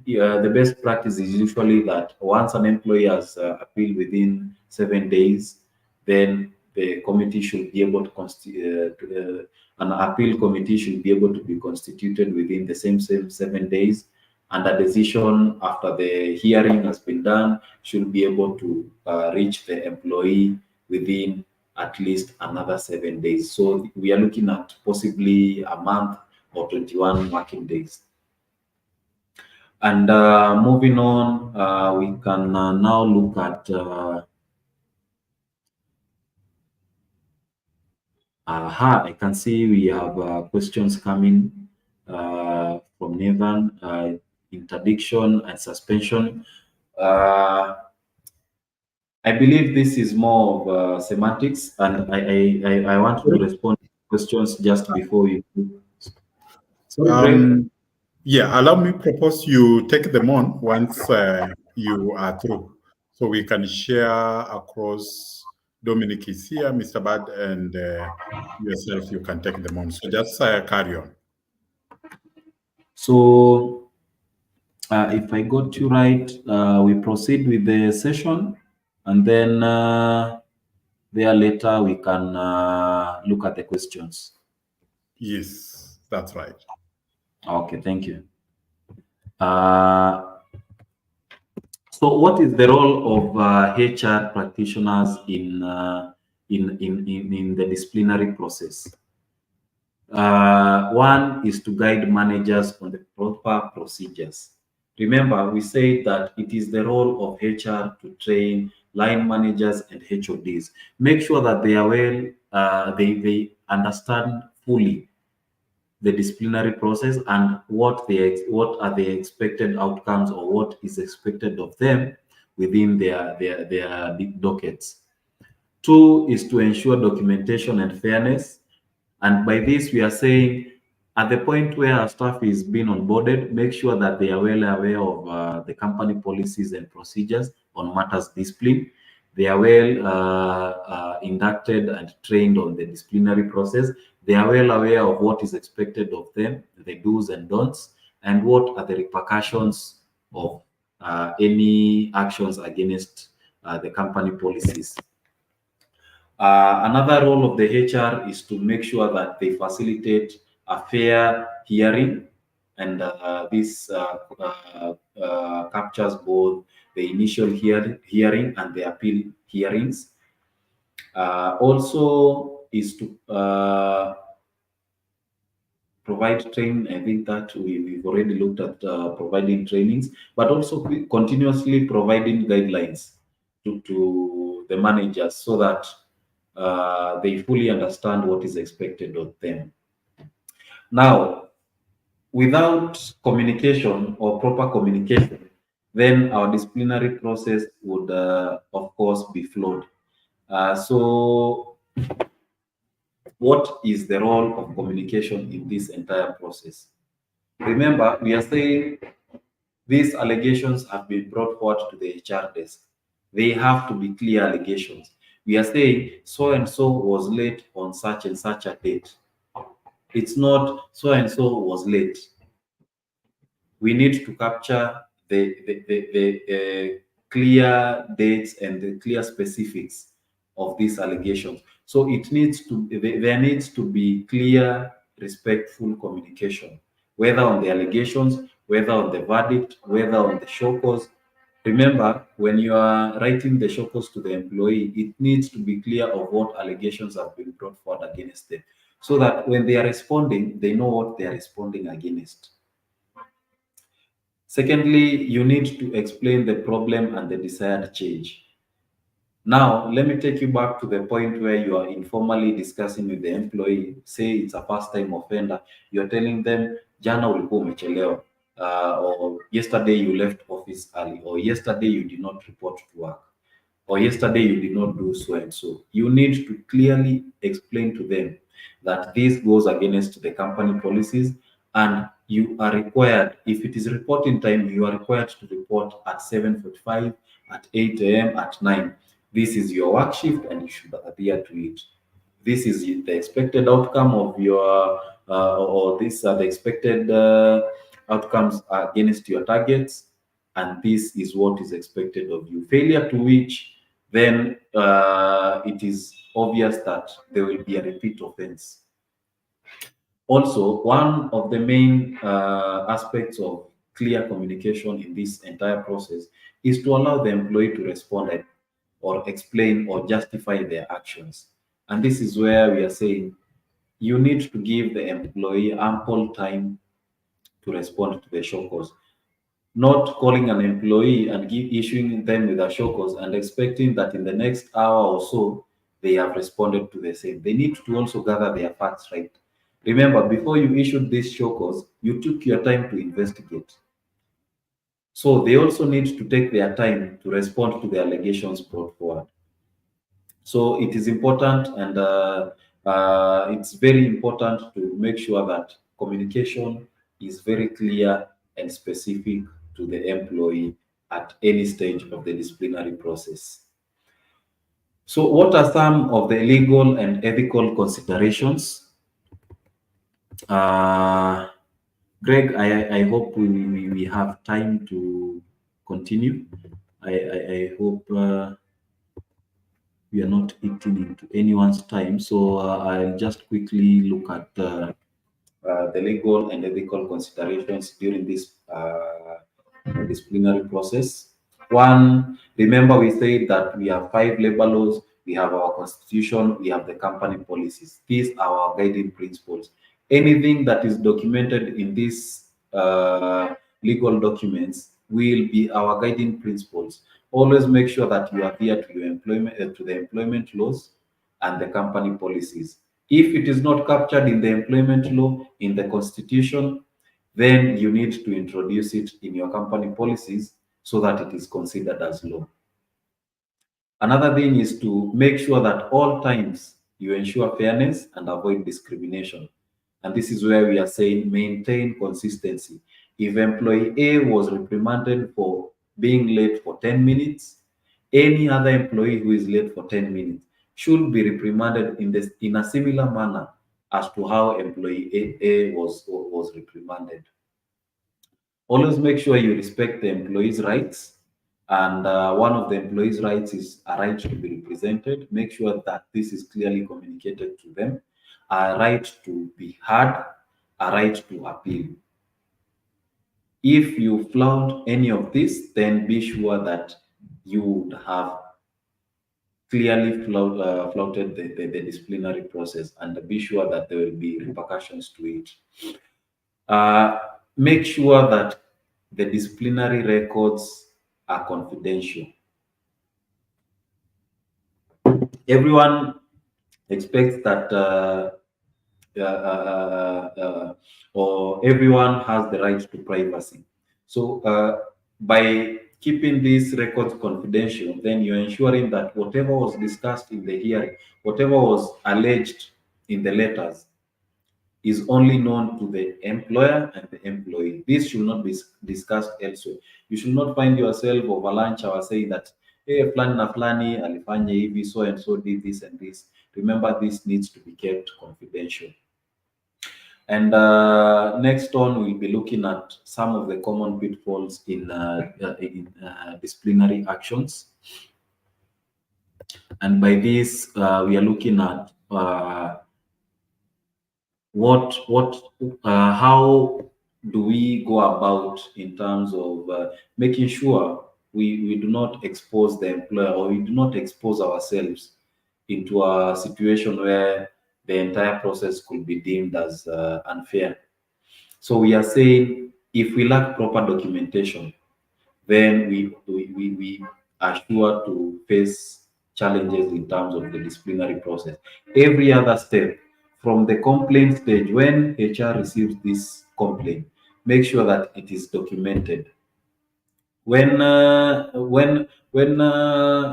The best practice is usually that once an employee has appealed within 7 days, then the committee should be able to an appeal committee should be able to be constituted within the same 7 days, and a decision after the hearing has been done should be able to reach the employee within at least another 7 days. So we are looking at possibly a month or 21 working days. And moving on, we can now look at Aha, I can see we have questions coming from Nathan. Interdiction and suspension. Uh, I believe this is more of semantics, and I want to respond to questions just before you. Sorry, Greg. Um, yeah, allow me propose you take them on once you are through, so we can share across. Dominic is here, Mr. Bad, and yourself. You can take them on. So just carry on. So, if I got you right, we proceed with the session, and then there later we can look at the questions. Yes, that's right. Okay, thank you. Uh, so, what is the role of HR practitioners in the disciplinary process? One is to guide managers on the proper procedures. Remember, we said that it is the role of HR to train line managers and HODs. Make sure that they are well, they understand fully the disciplinary process and what are the expected outcomes or what is expected of them within their dockets. Two is to ensure documentation and fairness. And by this, we are saying at the point where our staff is being onboarded, make sure that they are well aware of the company policies and procedures on matters discipline. They are well inducted and trained on the disciplinary process. They are well aware of what is expected of them, the do's and don'ts, and what are the repercussions of any actions against the company policies. Another role of the HR is to make sure that they facilitate a fair hearing, and this captures both the initial hearing and the appeal hearings. Also, is to provide training. I think that we've already looked at providing trainings, but also continuously providing guidelines to the managers so that they fully understand what is expected of them. Now, without communication or proper communication, then our disciplinary process would, of course, be flawed. So, what is the role of communication in this entire process? Remember, we are saying these allegations have been brought forward to the HR desk. They have to be clear allegations. We are saying so and so was late on such and such a date. It's not so and so was late. We need to capture the clear dates and the clear specifics of these allegations. So it needs to there needs to be clear, respectful communication, whether on the allegations, whether on the verdict, whether on the show cause. Remember, when you are writing the show cause to the employee, it needs to be clear of what allegations have been brought forward against them, so that when they are responding, they know what they are responding against. Secondly, you need to explain the problem and the desired change. Now, let me take you back to the point where you are informally discussing with the employee. Say it's a first-time offender. You're telling them, jana ulikuwa umechelewa, or yesterday you left office early, or yesterday you did not report to work, or yesterday you did not do so and so. You need to clearly explain to them that this goes against the company policies, and you are required, if it is reporting time, you are required to report at 7:45, at 8 a.m., at 9. This is your work shift and you should adhere to it. This is the expected outcome of your, or these are the expected outcomes against your targets, and this is what is expected of you. Failure to which, then it is obvious that there will be a repeat offense. Also, one of the main aspects of clear communication in this entire process is to allow the employee to respond or explain or justify their actions. And this is where we are saying you need to give the employee ample time to respond to the show cause. Not calling an employee and issuing them with a show cause and expecting that in the next hour or so they have responded to the same. They need to also gather their facts right. Remember, before you issued these show cause, you took your time to investigate. So they also need to take their time to respond to the allegations brought forward. So it is important, and it's very important to make sure that communication is very clear and specific to the employee at any stage of the disciplinary process. So, what are some of the legal and ethical considerations? Uh, Greg, I hope we have time to continue. I hope we are not eating into anyone's time. So I'll just quickly look at the legal and ethical considerations during this disciplinary process. One, remember we said that we have five labor laws, we have our constitution, we have the company policies. These are our guiding principles. Anything that is documented in these legal documents will be our guiding principles. Always make sure that you adhere to your employment to the employment laws and the company policies. If it is not captured in the employment law, in the constitution, then you need to introduce it in your company policies so that it is considered as law. Another thing is to make sure that all times you ensure fairness and avoid discrimination. And this is where we are saying maintain consistency. If employee A was reprimanded for being late for 10 minutes, any other employee who is late for 10 minutes should be reprimanded in a similar manner as to how employee A was reprimanded. Always make sure you respect the employee's rights. And one of the employee's rights is a right to be represented. Make sure that this is clearly communicated to them. A right to be heard, a right to appeal. If you flout any of this, then be sure that you would have clearly flouted the disciplinary process, and be sure that there will be repercussions to it. Uh, Make sure that the disciplinary records are confidential. Everyone expects that, or everyone has the right to privacy. So, by keeping these records confidential, then you're ensuring that whatever was discussed in the hearing, whatever was alleged in the letters, is only known to the employer and the employee. This should not be discussed elsewhere. You should not find yourself over lunch hour saying that, hey, flani na flani alifanya hivi, so and so did this and this. Remember, this needs to be kept confidential. And next on, we'll be looking at some of the common pitfalls in disciplinary actions. And by this, we are looking at how do we go about in terms of making sure we do not expose the employer, or we do not expose ourselves into a situation where the entire process could be deemed as unfair. So we are saying, if we lack proper documentation, then we are sure to face challenges in terms of the disciplinary process. Every other step, from the complaint stage, when HR receives this complaint, make sure that it is documented. When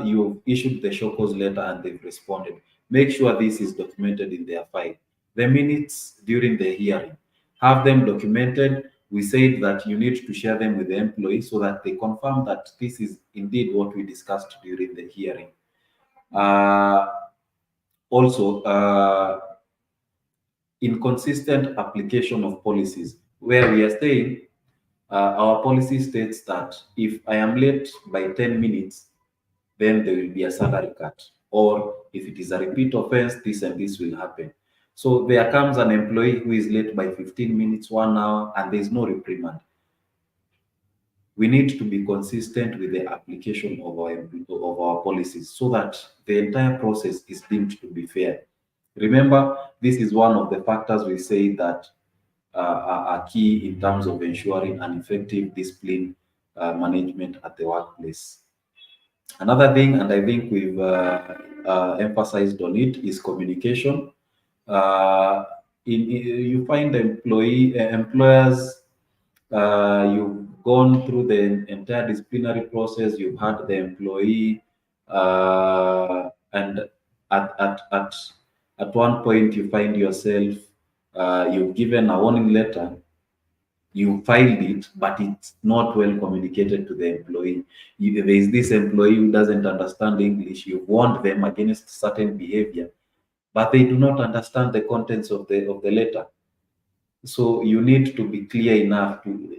you've issued the show cause letter and they've responded, make sure this is documented in their file. The minutes during the hearing, have them documented. We said that you need to share them with the employee so that they confirm that this is indeed what we discussed during the hearing. Uh, Also, inconsistent application of policies, where we are saying our policy states that if I am late by 10 minutes, then there will be a salary cut. Or if it is a repeat offense, this and this will happen. So there comes an employee who is late by 15 minutes, 1 hour, and there is no reprimand. We need to be consistent with the application of our policies so that the entire process is deemed to be fair. Remember, this is one of the factors we say that are key in terms of ensuring an effective discipline management at the workplace. Another thing, and I think we've emphasized on it, is communication. Uh, you find employers, you've gone through the entire disciplinary process, you've had the employee, and at one point you find yourself, you've given a warning letter, you filed it, but it's not well communicated to the employee. There is this employee who doesn't understand English. You've warned them against certain behavior, but they do not understand the contents of the letter. So you need to be clear enough to,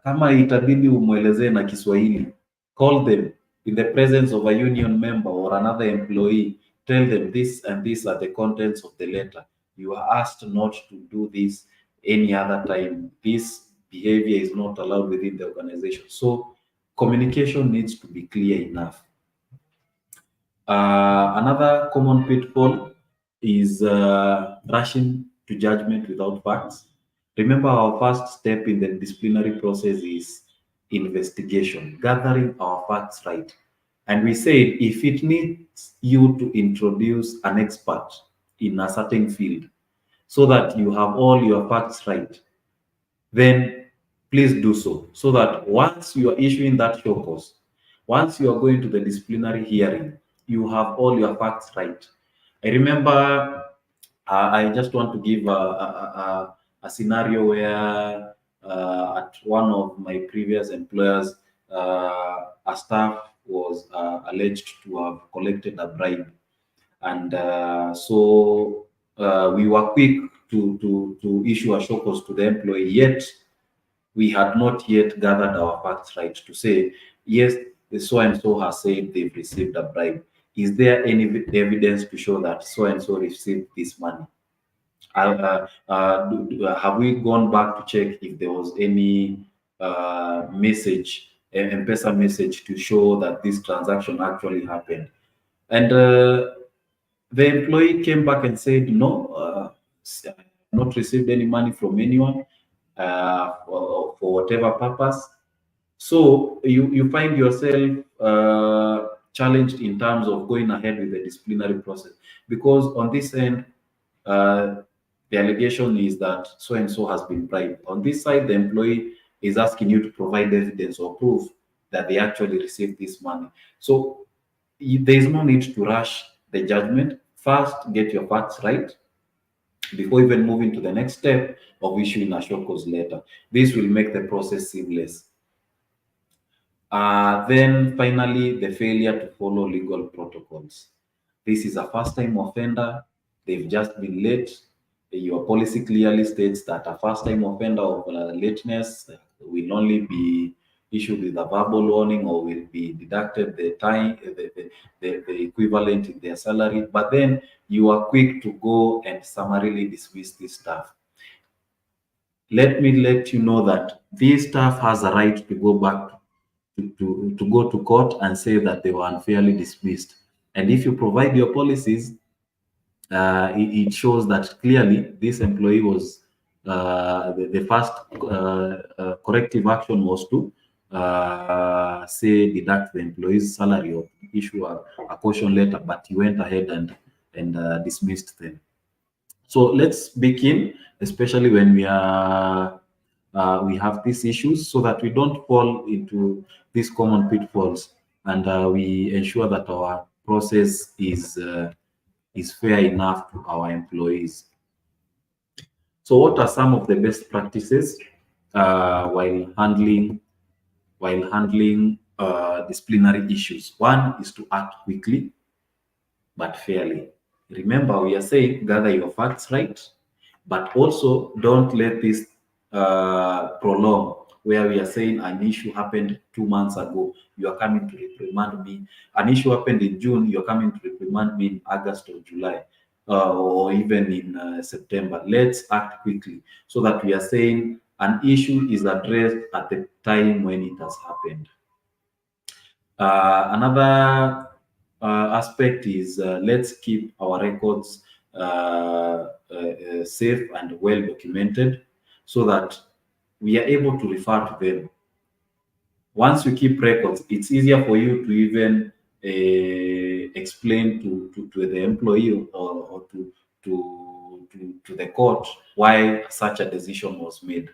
kama itabidi umwelezee na Kiswahili, call them in the presence of a union member or another employee, tell them this and these are the contents of the letter. You are asked not to do this any other time. This behavior is not allowed within the organization. So communication needs to be clear enough. Another common pitfall is rushing to judgment without facts. Remember, our first step in the disciplinary process is investigation, gathering our facts right. And we said if it needs you to introduce an expert in a certain field so that you have all your facts right, then please do so. So that once you are issuing that show cause, once you are going to the disciplinary hearing, you have all your facts right. I remember, I just want to give a scenario where at one of my previous employers, a staff was alleged to have collected a bribe, and we were quick to issue a show cause to the employee. Yet we had not yet gathered our facts right to say, yes, the so and so has said they've received a bribe. Is there any evidence to show that so and so received this money? Have we gone back to check if there was any message, an M-Pesa message to show that this transaction actually happened? And the employee came back and said, no, not received any money from anyone for whatever purpose. So you find yourself challenged in terms of going ahead with the disciplinary process, because on this end, uh, the allegation is that so and so has been bribed. On this side, the employee is asking you to provide evidence or proof that they actually received this money. So there is no need to rush the judgment. First, get your facts right before even moving to the next step of issuing a show cause letter. This will make the process seamless. Then finally, the failure to follow legal protocols. This is a first-time offender. They've just been late. Your policy clearly states that a first-time offender of lateness will only be issued with a verbal warning or will be deducted the time, the equivalent in their salary. But then you are quick to go and summarily dismiss this staff. Let me let you know that this staff has a right to go back to go to court and say that they were unfairly dismissed. And if you provide your policies, it shows that clearly this employee was the first corrective action was to say deduct the employee's salary or issue a caution letter, but he went ahead and dismissed them. So let's begin, especially when we have these issues, so that we don't fall into these common pitfalls, and we ensure that our process is fair enough to our employees. So, what are some of the best practices while handling disciplinary issues? One is to act quickly but fairly. Remember, we are saying gather your facts right, but also don't let this prolong, where we are saying an issue happened 2 months ago, you are coming to reprimand me. An issue happened in June, you're coming to reprimand me in August or July, or even in September. Let's act quickly so that we are saying an issue is addressed at the time when it has happened. Another aspect is let's keep our records safe and well documented so that we are able to refer to them. Once you keep records, it's easier for you to even explain to the employee or to the court why such a decision was made.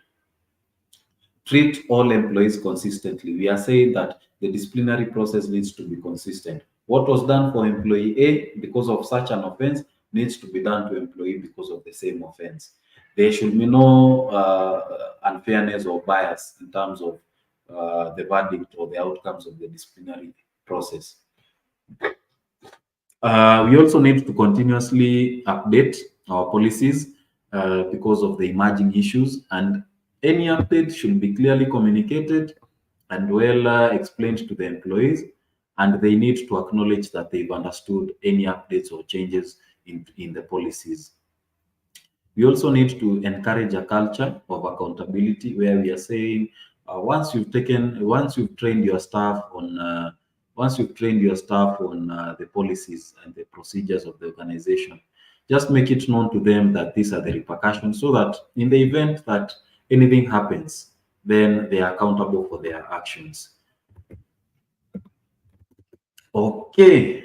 Treat all employees consistently. We are saying that the disciplinary process needs to be consistent. What was done for employee A because of such an offense needs to be done to employee because of the same offense. There should be no unfairness or bias in terms of the verdict or the outcomes of the disciplinary process. We also need to continuously update our policies because of the emerging issues, and any update should be clearly communicated and well explained to the employees, and they need to acknowledge that they've understood any updates or changes in the policies. We also need to encourage a culture of accountability where we are saying once you've trained your staff on the policies and the procedures of the organization, just make it known to them that these are the repercussions, so that in the event that anything happens, then they are accountable for their actions. Okay.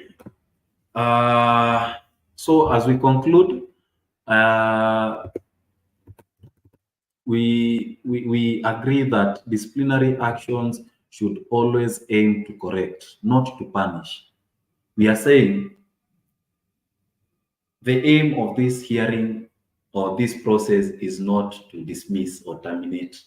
So as we conclude, uh, we agree that disciplinary actions should always aim to correct, not to punish. We are saying the aim of this hearing or this process is not to dismiss or terminate.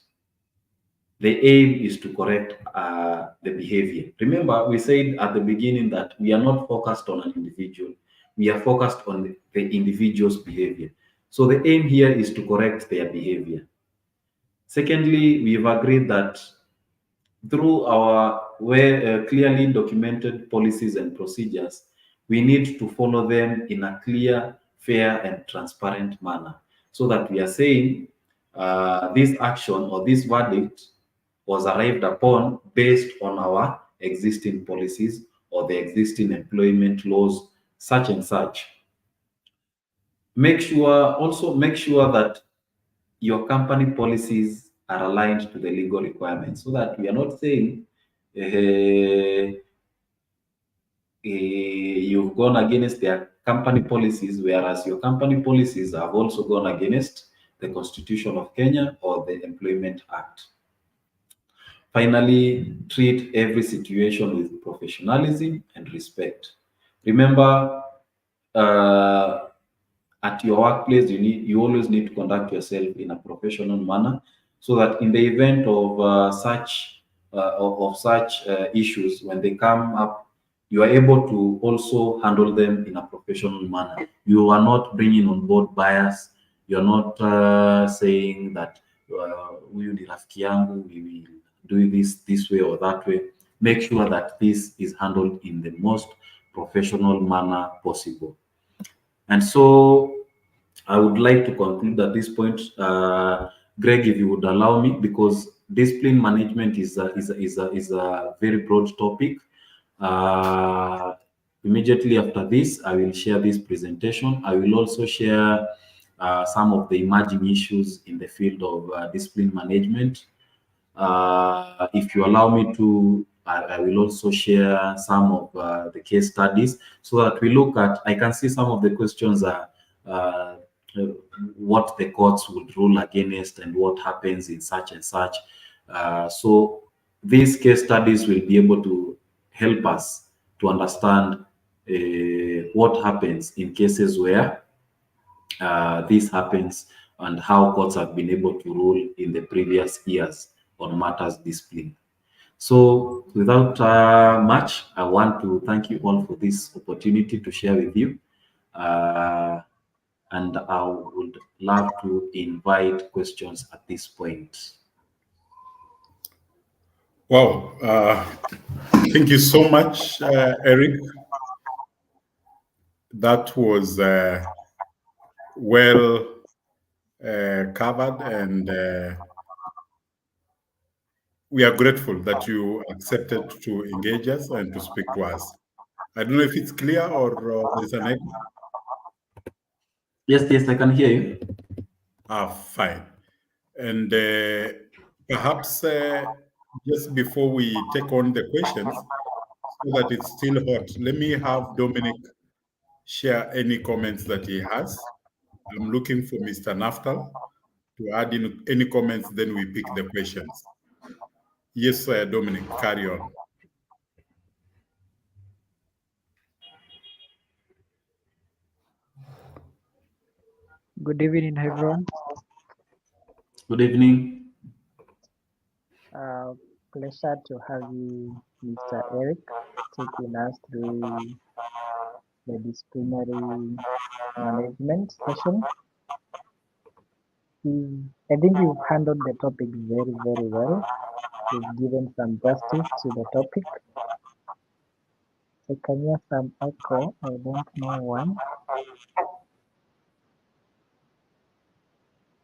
The aim is to correct the behavior. Remember, we said at the beginning that we are not focused on an individual. We are focused on the individual's behavior. So the aim here is to correct their behavior. Secondly, we've agreed that through our clearly documented policies and procedures, we need to follow them in a clear, fair, and transparent manner, so that we are saying this action or this verdict was arrived upon based on our existing policies or the existing employment laws, such and such. Make sure that your company policies are aligned to the legal requirements, so that we are not saying you've gone against their company policies, whereas your company policies have also gone against the Constitution of Kenya or the Employment Act. Finally, treat every situation with professionalism and respect. Remember, at your workplace, you always need to conduct yourself in a professional manner, so that in the event of such issues, when they come up, you are able to also handle them in a professional manner. You are not bringing on board bias. You're not saying that huyu ni rafiki yangu, we will do this way or that way. Make sure that this is handled in the most professional manner possible. And so I would like to conclude at this point, Greg, if you would allow me, because discipline management is a very broad topic. Immediately after this, I will share this presentation. I will also share some of the emerging issues in the field of discipline management. If you allow me to, I will also share some of the case studies, so that we look at, I can see some of the questions are what the courts would rule against and what happens in such and such. So these case studies will be able to help us to understand what happens in cases where this happens, and how courts have been able to rule in the previous years on matters discipline. So without much, I want to thank you all for this opportunity to share with you. And I would love to invite questions at this point. Wow. Thank you so much, Eric. That was well covered, and we are grateful that you accepted to engage us and to speak to us. I don't know if it's clear or there's an echo. Yes, I can hear you. Fine. And perhaps just before we take on the questions, so that it's still hot. Let me have Dominic share any comments that he has. I'm looking for Mr. Naftal to add in any comments, then we pick the questions. Yes, sir, Dominic, carry on. Good evening, everyone. Good evening. Uh, Pleasure to have you, Mr. Eric, taking us through the disciplinary management session. I think you've handled the topic very, very well. You've given some justice to the topic. I can hear some echo. I don't know why.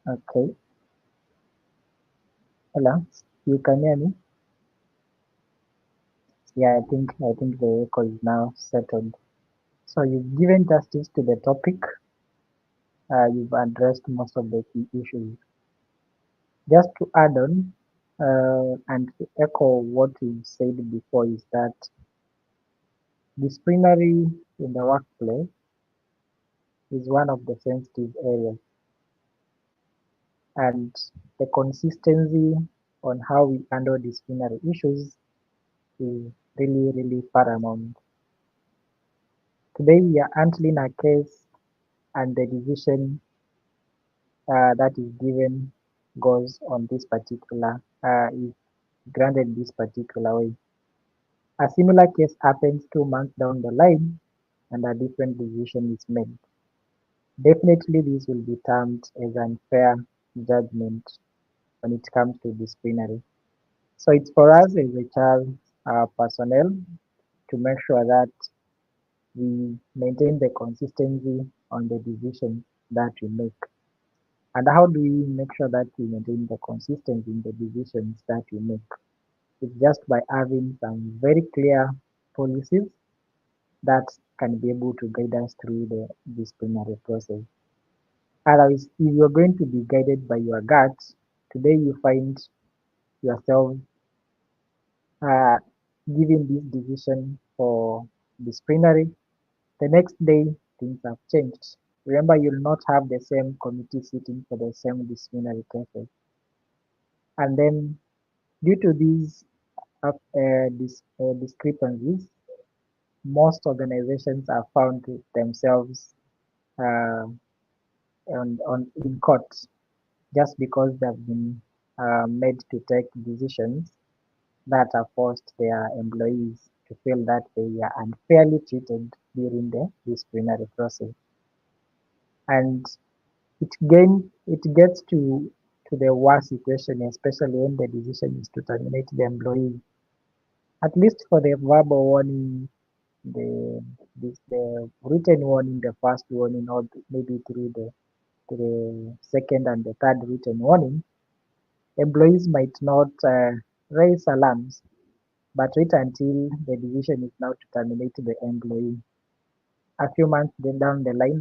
Okay. Hello. You can hear me? Yeah, I think the echo is now settled. So you've given justice to the topic. You've addressed most of the key issues. Just to add on and to echo what you said before is that disciplinary in the workplace is one of the sensitive areas, and the consistency on how we handle disciplinary issues is really, really paramount. Today we are handling a case, and the decision that is given goes on this particular is granted this particular way. A similar case happens 2 months down the line and a different decision is made. Definitely, this will be termed as unfair judgment when it comes to disciplinary. So it's for us as HR personnel to make sure that we maintain the consistency on the decisions that we make. And how do we make sure that we maintain the consistency in the decisions that we make? It's just by having some very clear policies that can be able to guide us through the disciplinary process. Otherwise, if you're going to be guided by your gut, today you find yourself uh, giving this decision for disciplinary, the next day things have changed. Remember, you'll not have the same committee sitting for the same disciplinary cases. And then, due to these discrepancies, most organizations have found themselves uh, in court just because they've been made to take decisions that have forced their employees to feel that they are unfairly treated during the disciplinary process. And it gets to the worst situation, especially when the decision is to terminate the employee. At least for the verbal warning, the written warning, the first warning, or maybe through the second and the third written warning, employees might not raise alarms, but wait until the decision is now to terminate the employee. A few months down the line,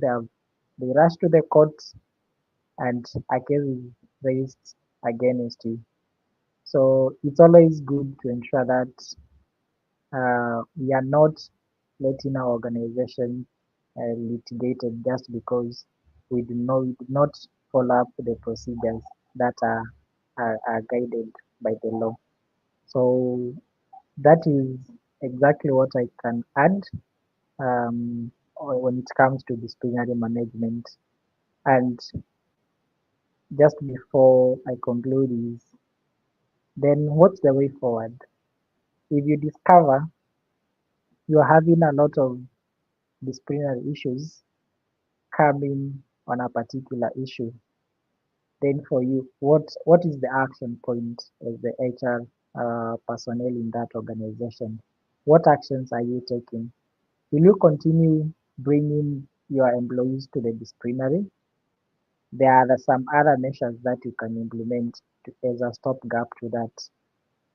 they rush to the courts and a case is raised against you. So it's always good to ensure that we are not letting our organization litigated just because we did not follow up the procedures that are guided by the law. So that is exactly what I can add when it comes to disciplinary management. And just before I conclude is then what's the way forward? If you discover you're having a lot of disciplinary issues coming on a particular issue, then for you, what is the action point as the HR personnel in that organization? What actions are you taking? Will you continue bringing your employees to the disciplinary? There are some other measures that you can implement as a stopgap to that.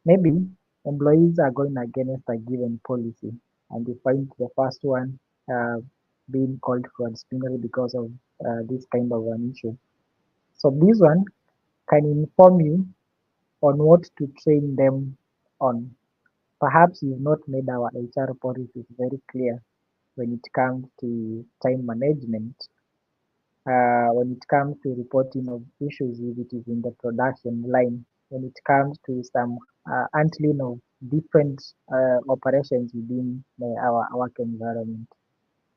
Maybe employees are going against a given policy, and you find the first one uh, being called for disciplinary because of this kind of an issue. So this one can inform you on what to train them on. Perhaps we've not made our HR policies very clear when it comes to time management, when it comes to reporting of issues if it is in the production line, when it comes to some handling of different operations within our work environment.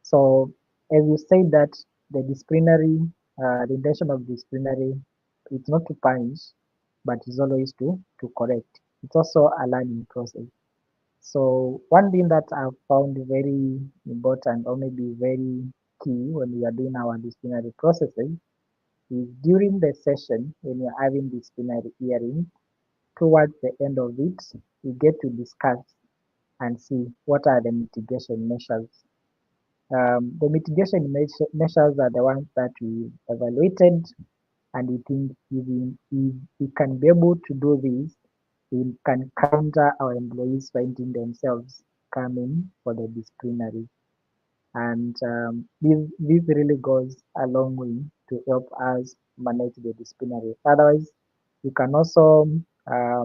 So, as you say that the disciplinary, the intention of disciplinary, it's not to punish, but it's always to correct. It's also a learning process. So one thing that I've found very important or maybe very key when we are doing our disciplinary processes is during the session when you're having disciplinary hearing, towards the end of it, we get to discuss and see what are the mitigation measures. The mitigation measures are the ones that we evaluated and we think if we can be able to do this, we can counter our employees finding themselves coming for the disciplinary. And this really goes a long way to help us manage the disciplinary. Otherwise, you can also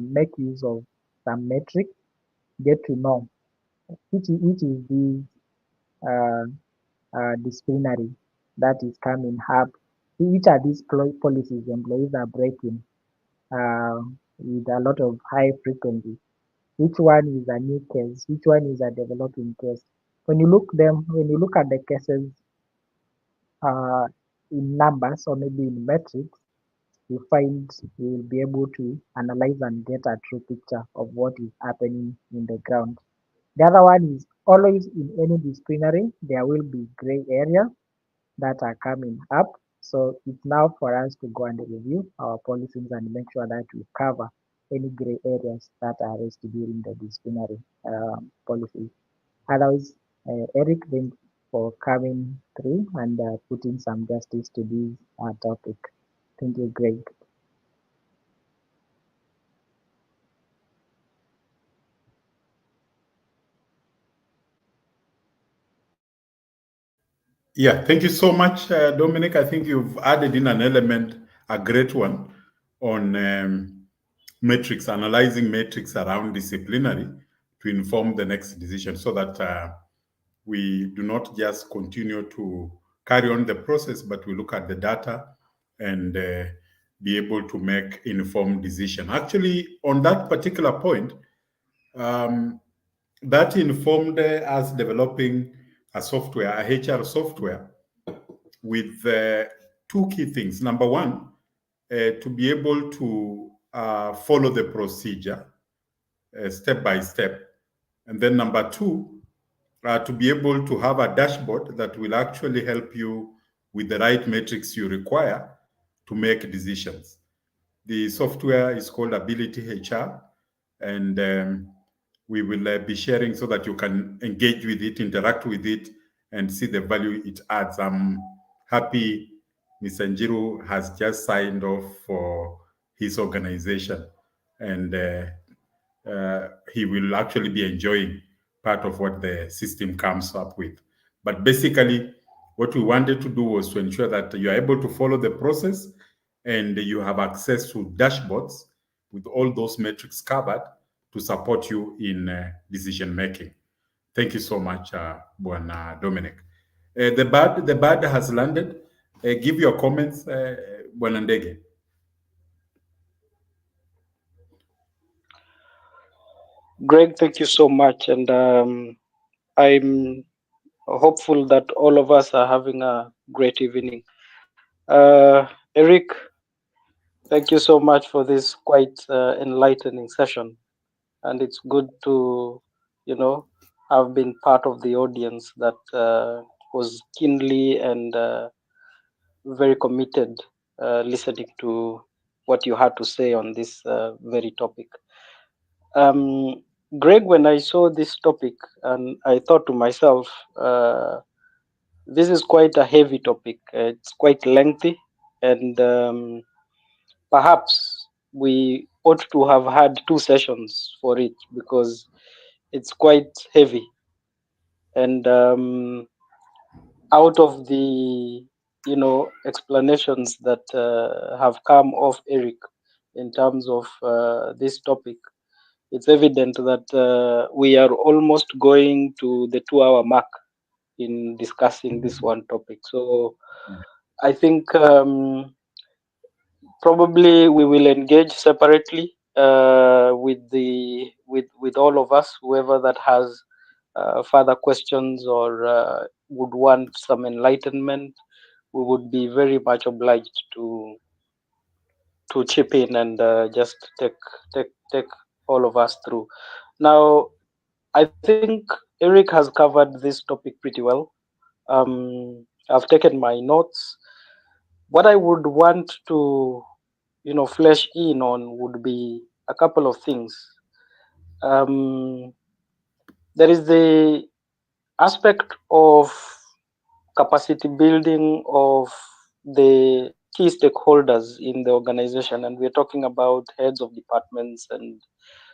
make use of some metric, get to know which is the uh, disciplinary that is coming up. Which are these policies employees are breaking uh, with a lot of high frequency? Which one is a new case? Which one is a developing case? When you look at the cases uh, in numbers or maybe in metrics, you find you will be able to analyze and get a true picture of what is happening in the ground. The other one is always in any disciplinary, there will be gray areas that are coming up. So it's now for us to go and review our policies and make sure that we cover any gray areas that are raised during the disciplinary policies. Otherwise, Eric, thanks for coming through and putting some justice to this topic. Thank you, Greg. Yeah, thank you so much, Dominic. I think you've added in an element, a great one, on metrics, analyzing metrics around disciplinary to inform the next decision so that we do not just continue to carry on the process, but we look at the data and be able to make informed decision. Actually, on that particular point, um, that informed us developing a software, a HR software, with two key things. Number one, to be able to follow the procedure step by step. And then number two, to be able to have a dashboard that will actually help you with the right metrics you require to make decisions. The software is called Ability HR, and we will be sharing so that you can engage with it, interact with it, and see the value it adds. I'm happy Mr. Njiru has just signed off for his organization, and he will actually be enjoying part of what the system comes up with. But basically, what we wanted to do was to ensure that you are able to follow the process and you have access to dashboards with all those metrics covered to support you in decision making. Thank you so much, Buana Dominic. The bird has landed. Give your comments, Buana Ndege. Greg, thank you so much. And I'm hopeful that all of us are having a great evening. Eric, thank you so much for this quite enlightening session. And it's good to, have been part of the audience that was keenly and very committed listening to what you had to say on this very topic. Greg, when I saw this topic, and I thought to myself, this is quite a heavy topic. It's quite lengthy, and perhaps we ought to have had two sessions for it because it's quite heavy. And out of the explanations that have come off Eric in terms of this topic, it's evident that we are almost going to the 2-hour mark in discussing this one topic. So I think probably we will engage separately with all of us, whoever that has further questions or would want some enlightenment. We would be very much obliged to chip in and just take all of us through. Now, I think Eric has covered this topic pretty well. I've taken my notes. What I would want to, flesh in on would be a couple of things. There is the aspect of capacity building of the key stakeholders in the organization, and we're talking about heads of departments and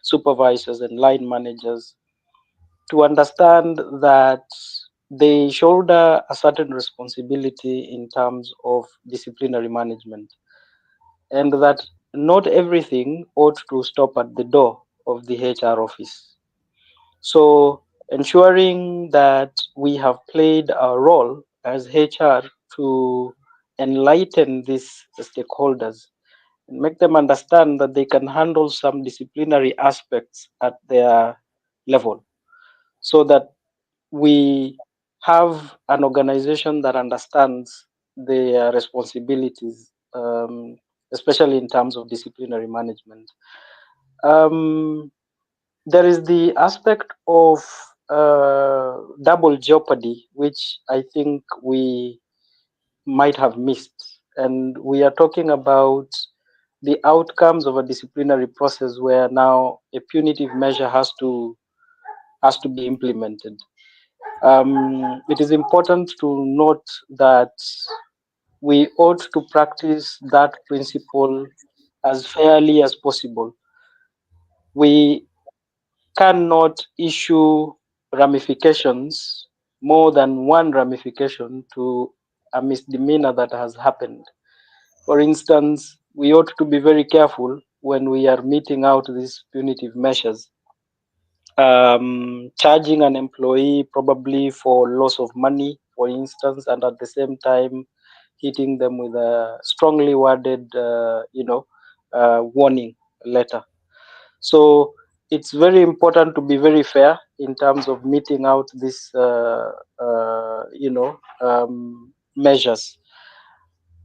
supervisors and line managers, to understand that they shoulder a certain responsibility in terms of disciplinary management, and that not everything ought to stop at the door of the HR office. So ensuring that we have played our role as HR to enlighten these stakeholders and make them understand that they can handle some disciplinary aspects at their level, so that we have an organization that understands their responsibilities, especially in terms of disciplinary management. There is the aspect of double jeopardy, which I think we might have missed. And we are talking about the outcomes of a disciplinary process where now a punitive measure has to be implemented. It is important to note that we ought to practice that principle as fairly as possible. We cannot issue ramifications, more than one ramification, to a misdemeanor that has happened. For instance, we ought to be very careful when we are meting out these punitive measures. Charging an employee probably for loss of money, for instance, and at the same time hitting them with a strongly worded, warning letter. So it's very important to be very fair in terms of meting out these, measures.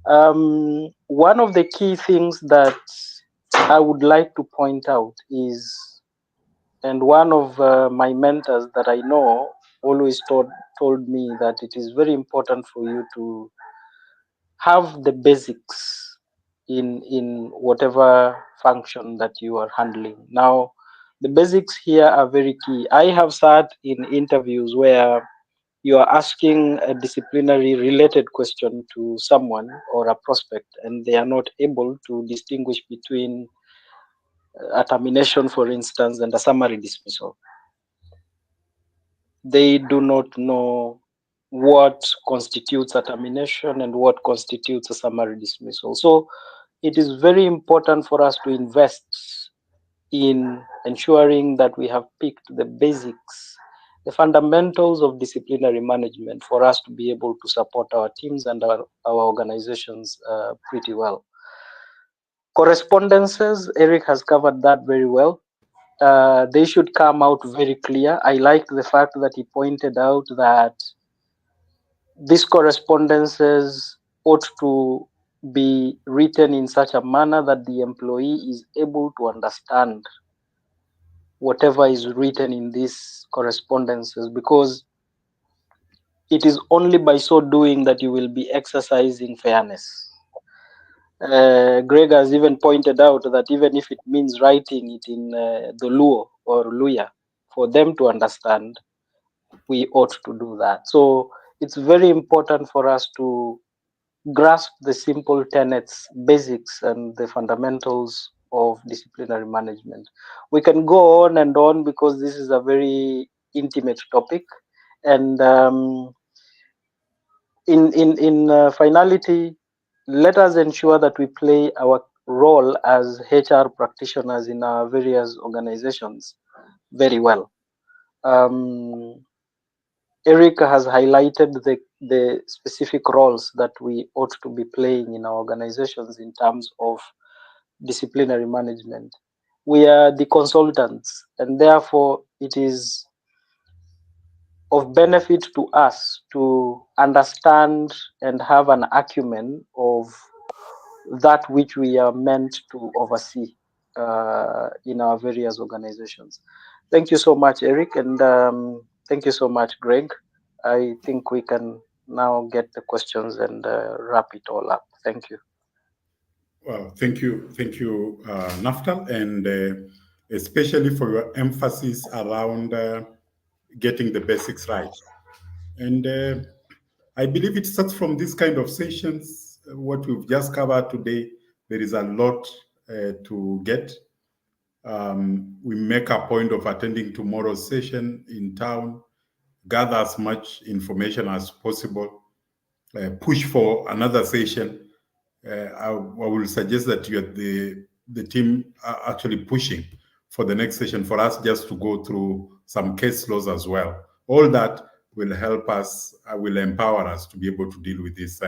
One of the key things that I would like to point out is, and one of my mentors that I know always told me that it is very important for you to have the basics in whatever function that you are handling. Now, the basics here are very key. I have sat in interviews where you are asking a disciplinary related question to someone or a prospect, and they are not able to distinguish between a termination, for instance, and a summary dismissal. They do not know what constitutes a termination and what constitutes a summary dismissal. So it is very important for us to invest in ensuring that we have picked the basics, the fundamentals of disciplinary management, for us to be able to support our teams and our organizations pretty well. Correspondences, Eric has covered that very well. They should come out very clear. I liked the fact that he pointed out that these correspondences ought to be written in such a manner that the employee is able to understand whatever is written in these correspondences, because it is only by so doing that you will be exercising fairness. Greg has even pointed out that even if it means writing it in the Luo or Luya, for them to understand, we ought to do that. So it's very important for us to grasp the simple tenets, basics, and the fundamentals of disciplinary management. We can go on and on because this is a very intimate topic, and in finality, let us ensure that we play our role as HR practitioners in our various organizations very well. Eric has highlighted the specific roles that we ought to be playing in our organizations in terms of disciplinary management. We are the consultants, and therefore it is of benefit to us to understand and have an acumen of that which we are meant to oversee in our various organizations. Thank you so much, Eric, and thank you so much, Greg. I think we can now get the questions and wrap it all up. Thank you. Well, thank you, Naftal, and especially for your emphasis around getting the basics right. And I believe it starts from this kind of sessions, what we've just covered today. There is a lot to get. We make a point of attending tomorrow's session in town, gather as much information as possible, push for another session. I will suggest that the team are actually pushing for the next session for us just to go through some case laws as well. All that will help us, will empower us to be able to deal with this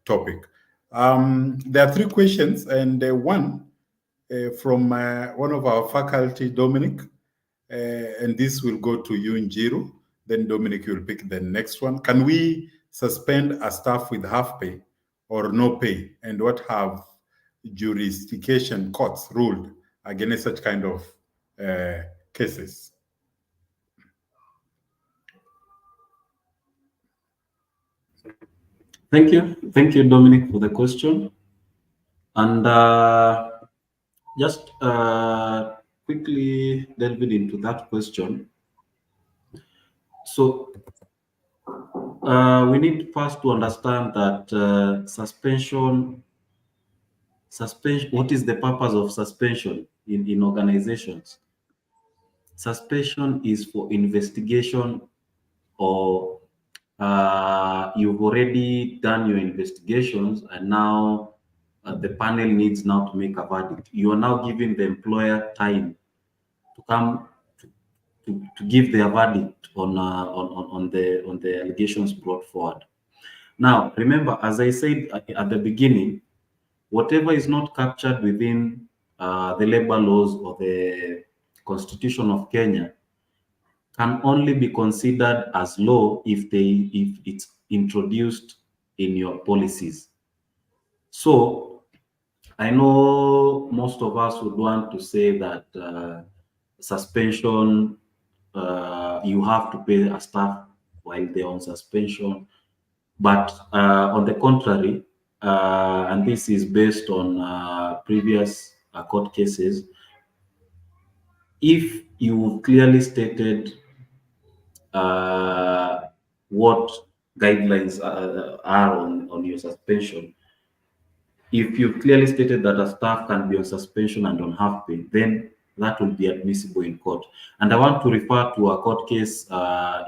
topic. There are three questions, and one from one of our faculty, Dominic, and this will go to you, Njiru. Then Dominic, you'll pick the next one. Can we suspend a staff with half pay or no pay? And what have jurisdiction courts ruled against such kind of cases? Thank you, Dominic, for the question. And just quickly delving into that question. So we need first to understand that suspension, what is the purpose of suspension in organizations? Suspension is for investigation, or you've already done your investigations, and now the panel needs now to make a verdict. You are now giving the employer time to come to give their verdict on the allegations brought forward. Now, remember, as I said at the beginning, whatever is not captured within the labor laws or the Constitution of Kenya can only be considered as law if it's introduced in your policies. So I know most of us would want to say that suspension, you have to pay a staff while they're on suspension. But on the contrary, and this is based on previous court cases, if you clearly stated what guidelines are on your suspension, if you've clearly stated that a staff can be on suspension and on half pay, then that will be admissible in court. And I want to refer to a court case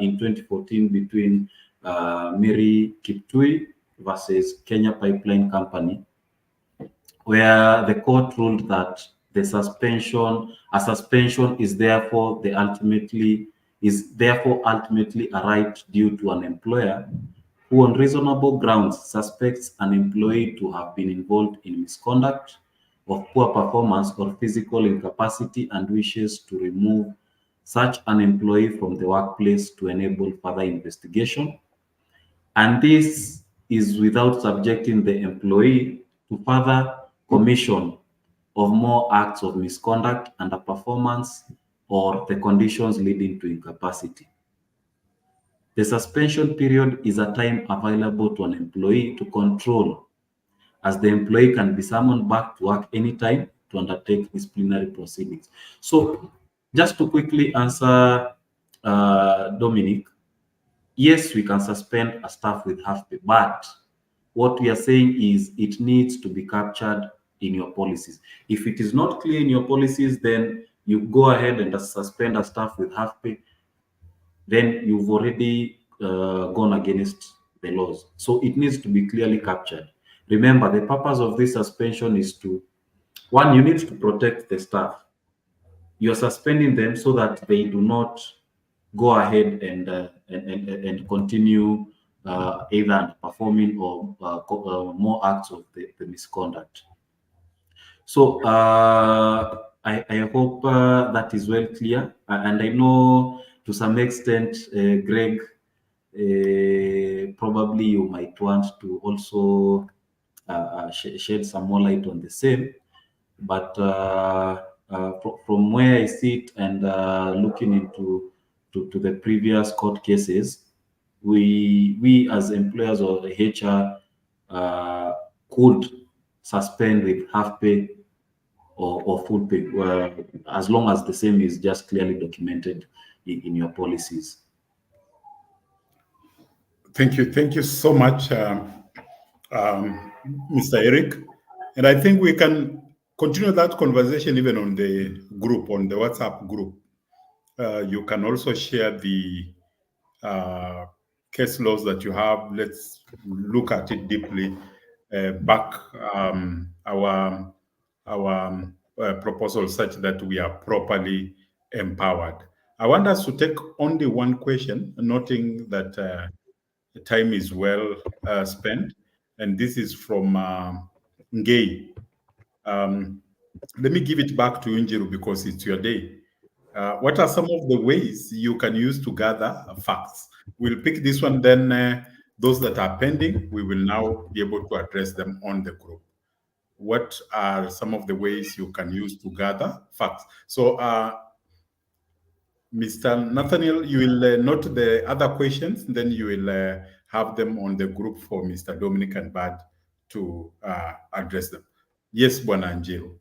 in 2014 between Mary Kiptui versus Kenya Pipeline Company, where the court ruled that a suspension is therefore ultimately a right due to an employer who on reasonable grounds suspects an employee to have been involved in misconduct of poor performance or physical incapacity and wishes to remove such an employee from the workplace to enable further investigation. And this is without subjecting the employee to further commission of more acts of misconduct, underperformance, or the conditions leading to incapacity. The suspension period is a time available to an employee to control, as the employee can be summoned back to work anytime to undertake disciplinary proceedings. So just to quickly answer Dominic, yes, we can suspend a staff with half pay, but what we are saying is it needs to be captured in your policies. If it is not clear in your policies, then you go ahead and suspend a staff with half pay, then you've already gone against the laws. So it needs to be clearly captured. Remember, the purpose of this suspension is to One, you need to protect the staff. You're suspending them so that they do not go ahead and continue either performing or more acts of the misconduct. So I hope that is well clear, and I know to some extent, Greg, probably you might want to also shed some more light on the same. But from where I sit and looking into to the previous court cases, we as employers or the HR could suspend with half pay or full pay, as long as the same is just clearly documented in your policies. Thank you so much, Mr. Eric. And I think we can continue that conversation even on the group, on the WhatsApp group. You can also share the case laws that you have. Let's look at it deeply. Back our proposal such that we are properly empowered. I want us to take only one question, noting that time is well spent, and this is from Ngei. Let me give it back to Njiru because it's your day. What are some of the ways you can use to gather facts? We'll pick this one, then those that are pending, we will now be able to address them on the group. What are some of the ways you can use to gather facts? So, Mr. Nathaniel, you will note the other questions, then you will have them on the group for Mr. Dominic and Bad to address them. Yes, Bwana Njiru.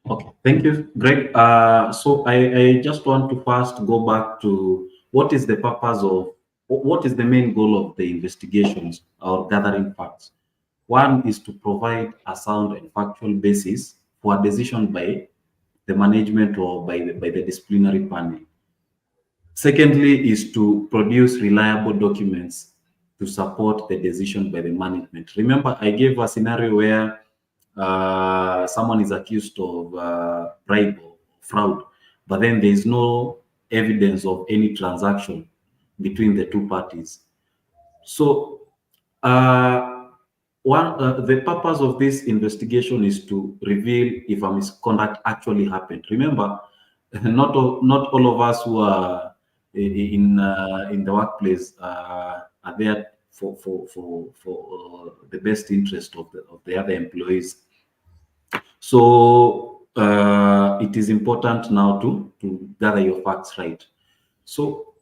Okay, thank you, Greg. So I just want to first go back to what is the purpose of, what is the main goal of the investigations or gathering facts. One is to provide a sound and factual basis for a decision by the management or by the disciplinary panel. Secondly, is to produce reliable documents to support the decision by the management. Remember, I gave a scenario where someone is accused of bribe or fraud, but then there is no evidence of any transaction between the two parties. So, the purpose of this investigation is to reveal if a misconduct actually happened. Remember, not all of us who are in the workplace are there for the best interest of the other employees. So it is important now to gather your facts right. So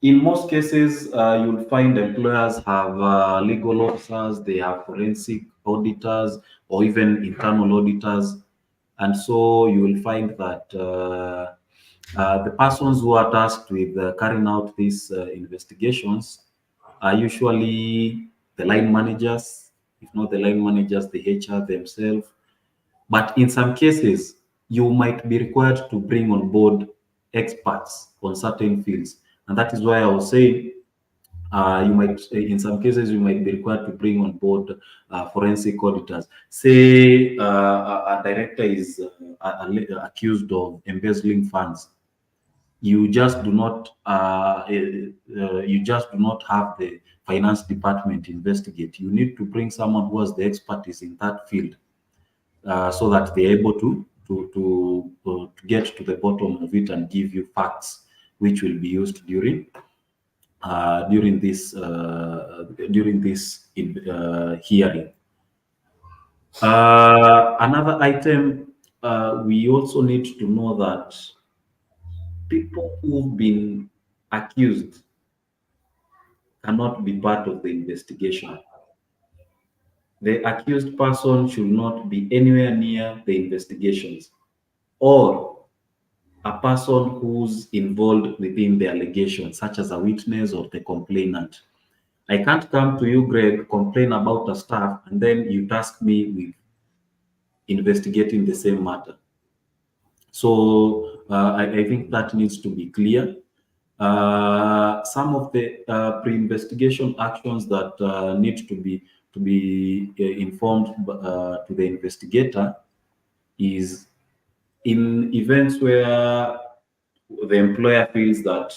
in most cases, you'll find employers have legal officers, they have forensic auditors, or even internal auditors. And so you will find that the persons who are tasked with carrying out these investigations are usually the line managers, if not the line managers, the HR themselves. But in some cases, you might be required to bring on board experts on certain fields. And that is why I was saying you might, in some cases, you might be required to bring on board forensic auditors. Say a director is accused of embezzling funds. You just do not have the finance department investigate. You need to bring someone who has the expertise in that field, so that they're able to get to the bottom of it and give you facts which will be used during this hearing. Another item, we also need to know that people who've been accused cannot be part of the investigation. The accused person should not be anywhere near the investigations, or a person who's involved within the allegation, such as a witness or the complainant. I can't come to you, Greg, complain about a staff, and then you task me with investigating the same matter. So I think that needs to be clear. Some of the pre-investigation actions that need to to be informed to the investigator is in events where the employer feels that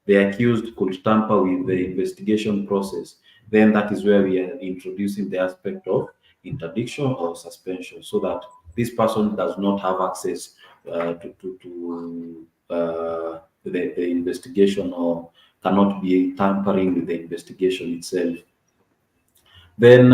the accused could tamper with the investigation process, then that is where we are introducing the aspect of interdiction or suspension, so that this person does not have access to the investigation, or cannot be tampering with the investigation itself. Then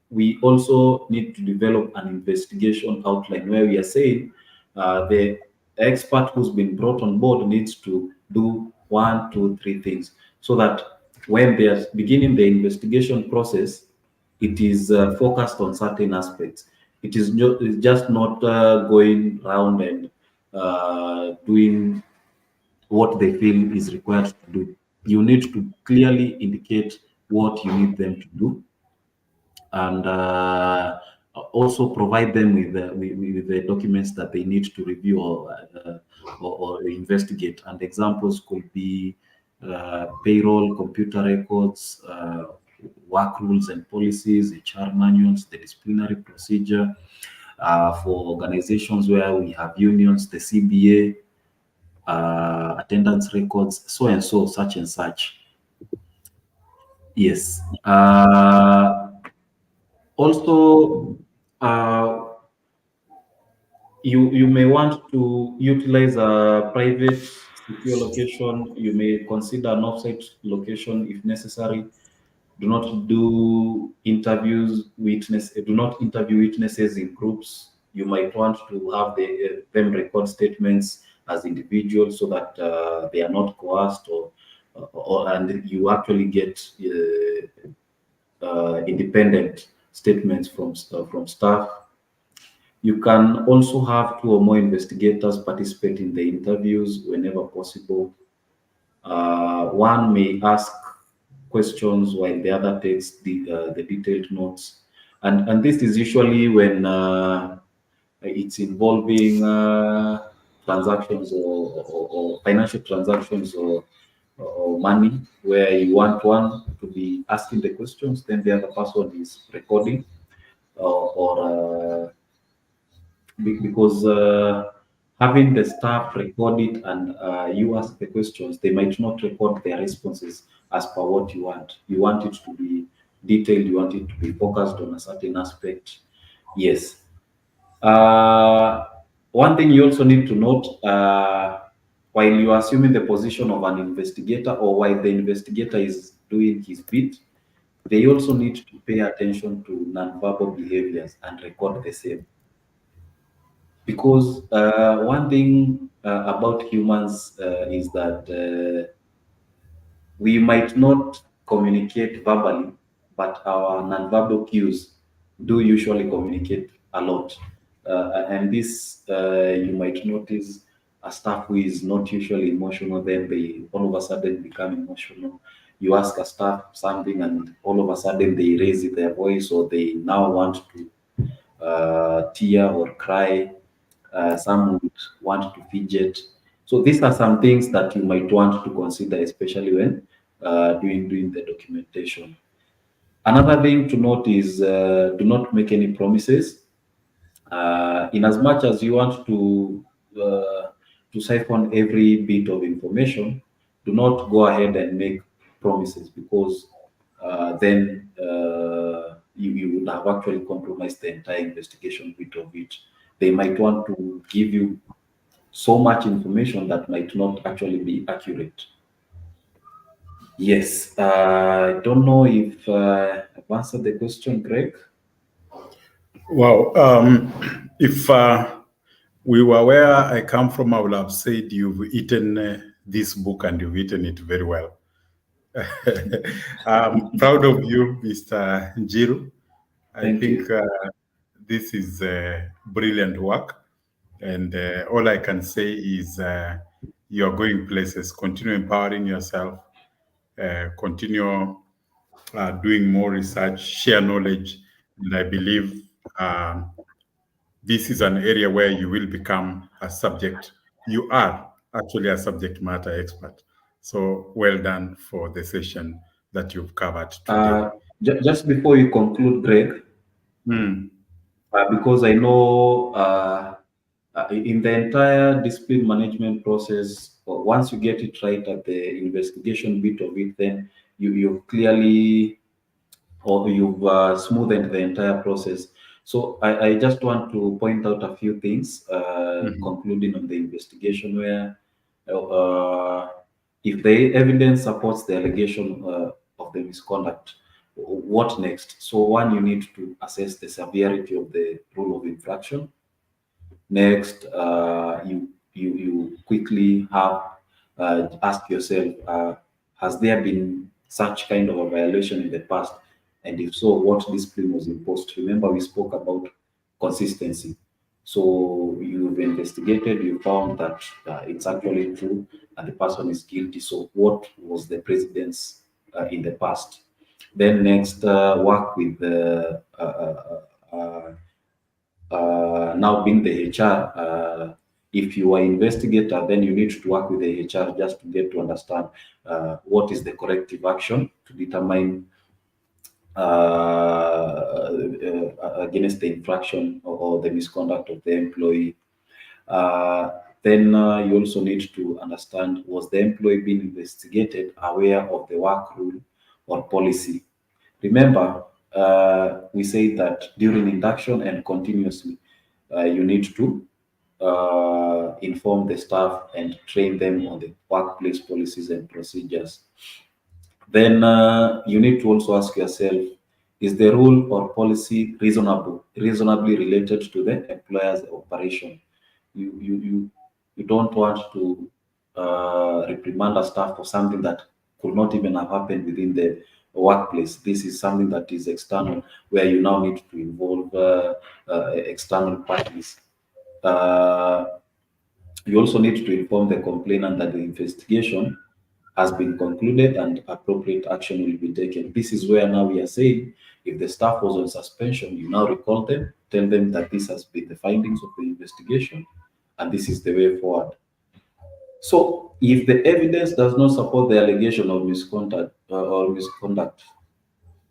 we also need to develop an investigation outline where we are saying the expert who's been brought on board needs to do 1, 2, 3 things, so that when they are beginning the investigation process, it is focused on certain aspects. It is it's just not going around and doing what they feel is required to do. You need to clearly indicate what you need them to do, and also provide them with the documents that they need to review or investigate. And examples could be payroll, computer records, work rules and policies, HR manuals, the disciplinary procedure for organizations where we have unions, the CBA, attendance records, so and so, such and such. Yes. Also, you may want to utilize a private secure location. You may consider an offsite location if necessary. Do not do interviews witness. Do not interview witnesses in groups. You might want to have them record statements as individuals, so that they are not coerced, and you actually get independent statements from staff. You can also have 2 or more investigators participate in the interviews whenever possible. One may ask questions while the other takes the detailed notes, and this is usually when it's involving transactions or financial transactions or money, where you want one to be asking the questions, then the other person is recording, or because having the staff record it and you ask the questions, they might not record their responses as per what you want. You want it to be detailed, you want it to be focused on a certain aspect. Yes. One thing you also need to note, while you are assuming the position of an investigator, or while the investigator is doing his bit, they also need to pay attention to nonverbal behaviors and record the same. Because one thing about humans is that we might not communicate verbally, but our nonverbal cues do usually communicate a lot. And this, you might notice a staff who is not usually emotional, then they all of a sudden become emotional. You ask a staff something, and all of a sudden they raise their voice, or they now want to tear or cry. Some would want to fidget. So these are some things that you might want to consider, especially when doing the documentation. Another thing to note is do not make any promises. In as much as you want to siphon every bit of information, do not go ahead and make promises, because then you would have actually compromised the entire investigation bit of it. They might want to give you so much information that might not actually be accurate. Yes, I don't know if I've answered the question, Greg. Wow. If we were where I come from, I would have said you've eaten this book and you've eaten it very well. I'm proud of you, Mr. Njiru. I think this is brilliant work. And all I can say is you're going places. Continue empowering yourself. Continue doing more research, share knowledge. And I believe this is an area where you will become a subject. You are actually a subject matter expert. So well done for the session that you've covered today. Just before you conclude, Greg, Mm. because I know in the entire discipline management process, once you get it right at the investigation bit of it, then you clearly, or you've smoothened the entire process. So I just want to point out a few things, Mhm. concluding on the investigation, where uh, if the evidence supports the allegation of the misconduct, what next? So one, you need to assess the severity of the rule of infraction. Next, you quickly have ask yourself, has there been such kind of a violation in the past? And if so, what discipline was imposed? Remember, we spoke about consistency. So you've investigated, you found that it's actually true, and the person is guilty. So what was the precedence in the past? Then next, work with the now being the HR, if you are investigator, then you need to work with the HR just to get to understand what is the corrective action to determine against the infraction or the misconduct of the employee. Then you also need to understand, was the employee being investigated aware of the work rule or policy? Remember, we say that during induction and continuously, you need to inform the staff and train them on the workplace policies and procedures. Then you need to also ask yourself, is the rule or policy reasonably related to the employer's operation? You don't want to reprimand a staff for something that could not even have happened within the workplace. This is something that is external, where you now need to involve external parties. Uh, you also need to inform the complainant that the investigation has been concluded and appropriate action will be taken. This is where now we are saying, if the staff was on suspension, you now recall them, tell them that this has been the findings of the investigation and this is the way forward. So if the evidence does not support the allegation of misconduct,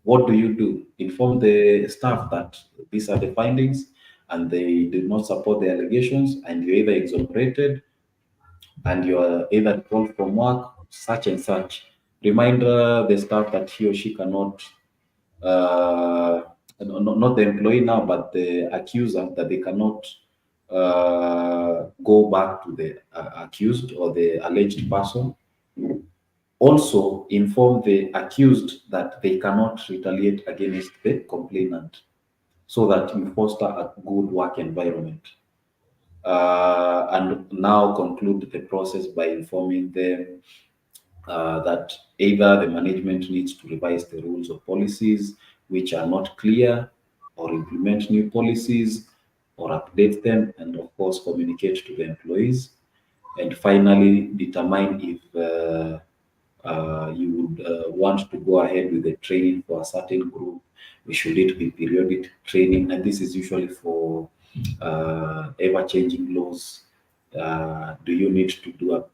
what do you do? Inform the staff that these are the findings and they do not support the allegations, and you're either exonerated and you are either called from work, such and such. Remind the staff that he or she cannot, not the employee now, but the accuser, that they cannot go back to the accused or the alleged person. Also, inform the accused that they cannot retaliate against the complainant, so that you foster a good work environment. And now conclude the process by informing them that either the management needs to revise the rules or policies which are not clear, or implement new policies, or update them, and of course communicate to the employees. And finally, determine if you would want to go ahead with the training for a certain group. Should it be periodic training? And this is usually for ever-changing laws. Do you need to do a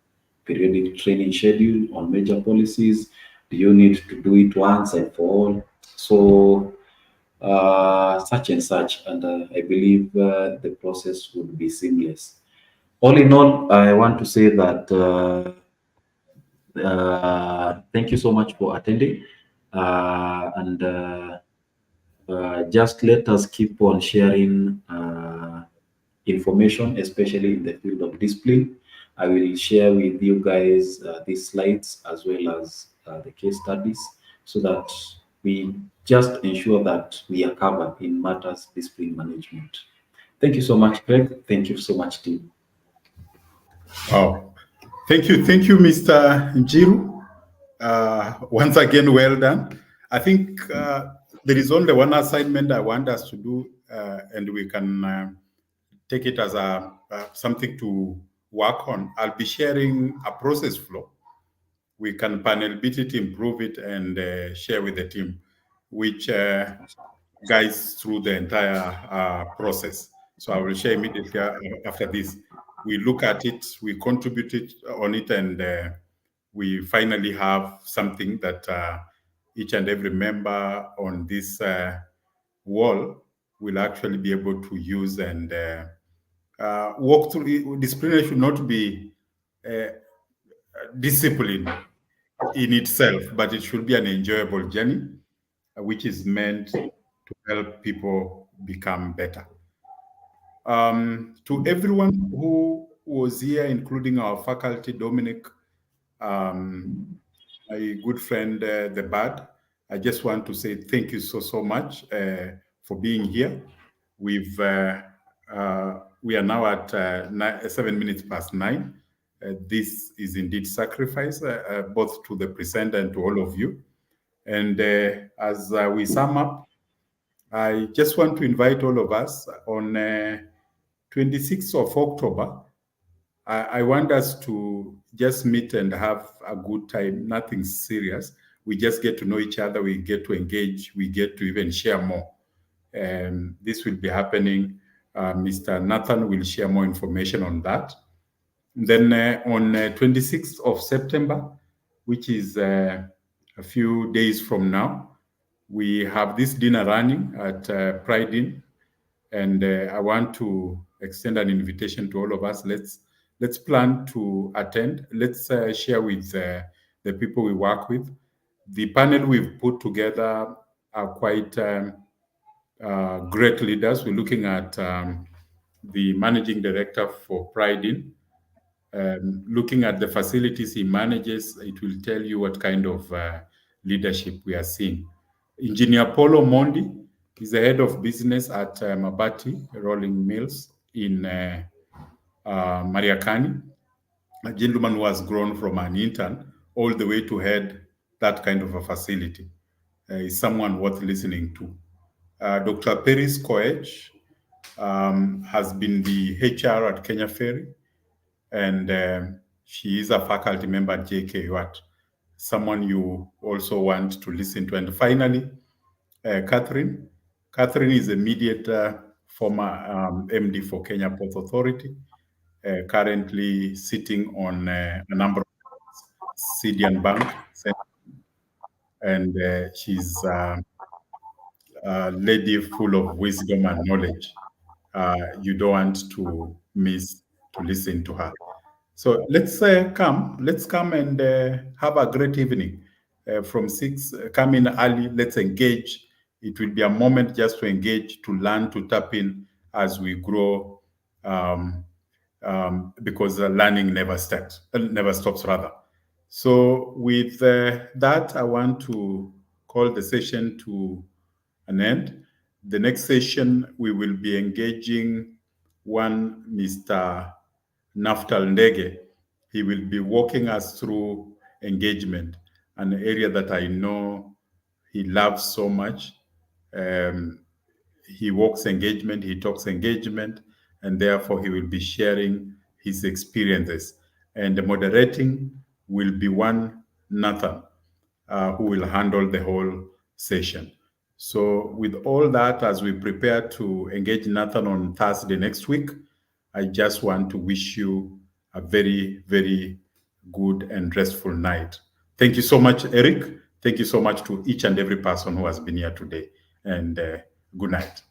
periodic training schedule on major policies? Do you need to do it once and for all? So such and such, and I believe the process would be seamless. All in all, I want to say that thank you so much for attending, and just let us keep on sharing information, especially in the field of discipline. I will share with you guys these slides as well as the case studies, so that we just ensure that we are covered in matters discipline management. Thank you so much, Greg. Thank you so much, team. Oh, thank you, Mr. Njiru. Once again, well done. I think there is only one assignment I want us to do, and we can take it as a something to work on. I'll be sharing a process flow. We can panel beat it, improve it, and share with the team, which guides through the entire process. So I will share immediately after this. We look at it, we contribute it on it, and we finally have something that each and every member on this wall will actually be able to use and walk through. Disciplinary should not be discipline in itself, but it should be an enjoyable journey, which is meant to help people become better. To everyone who was here, including our faculty, Dominic, my good friend, the Bad, I just want to say thank you so much for being here. We are now at 7 minutes past 9. This is indeed sacrifice, both to the presenter and to all of you. And as we sum up, I just want to invite all of us on 26th of October. I want us to just meet and have a good time, nothing serious. We just get to know each other, we get to engage, we get to even share more. This will be happening. Mr. Nathan will share more information on that. Then on 26th of September, which is a few days from now, we have this dinner running at Pride Inn, and I want to extend an invitation to all of us. Let's plan to attend. Let's share with the people we work with. The panel we've put together are quite great leaders. We're looking at the managing director for Pride Inn. Looking at the facilities he manages, it will tell you what kind of leadership we are seeing. Engineer Paulo Mondi is the head of business at Mabati Rolling Mills in Mariakani, a gentleman who has grown from an intern all the way to head that kind of a facility. Is someone worth listening to. Dr. Peris Koech has been the HR at Kenya Ferry, and she is a faculty member at JKUAT, someone you also want to listen to. And finally, Catherine. Catherine is a mediator, former MD for Kenya Port Authority, currently sitting on a number of Sidian Bank, and she's a lady full of wisdom and knowledge. You don't want to miss to listen to her. So let's come and have a great evening. From 6, come in early, let's engage. It will be a moment just to engage, to learn, to tap in as we grow, because learning never stops rather. So with that, I want to call the session to an end. The next session, we will be engaging one Mr. Naftal Ndege. He will be walking us through engagement, an area that I know he loves so much. He walks engagement, he talks engagement, and therefore he will be sharing his experiences. And the moderating will be one Nathan, who will handle the whole session. So with all that, as we prepare to engage Nathan on Thursday next week, I just want to wish you a very, very good and restful night. Thank you so much, Eric. Thank you so much to each and every person who has been here today. And good night.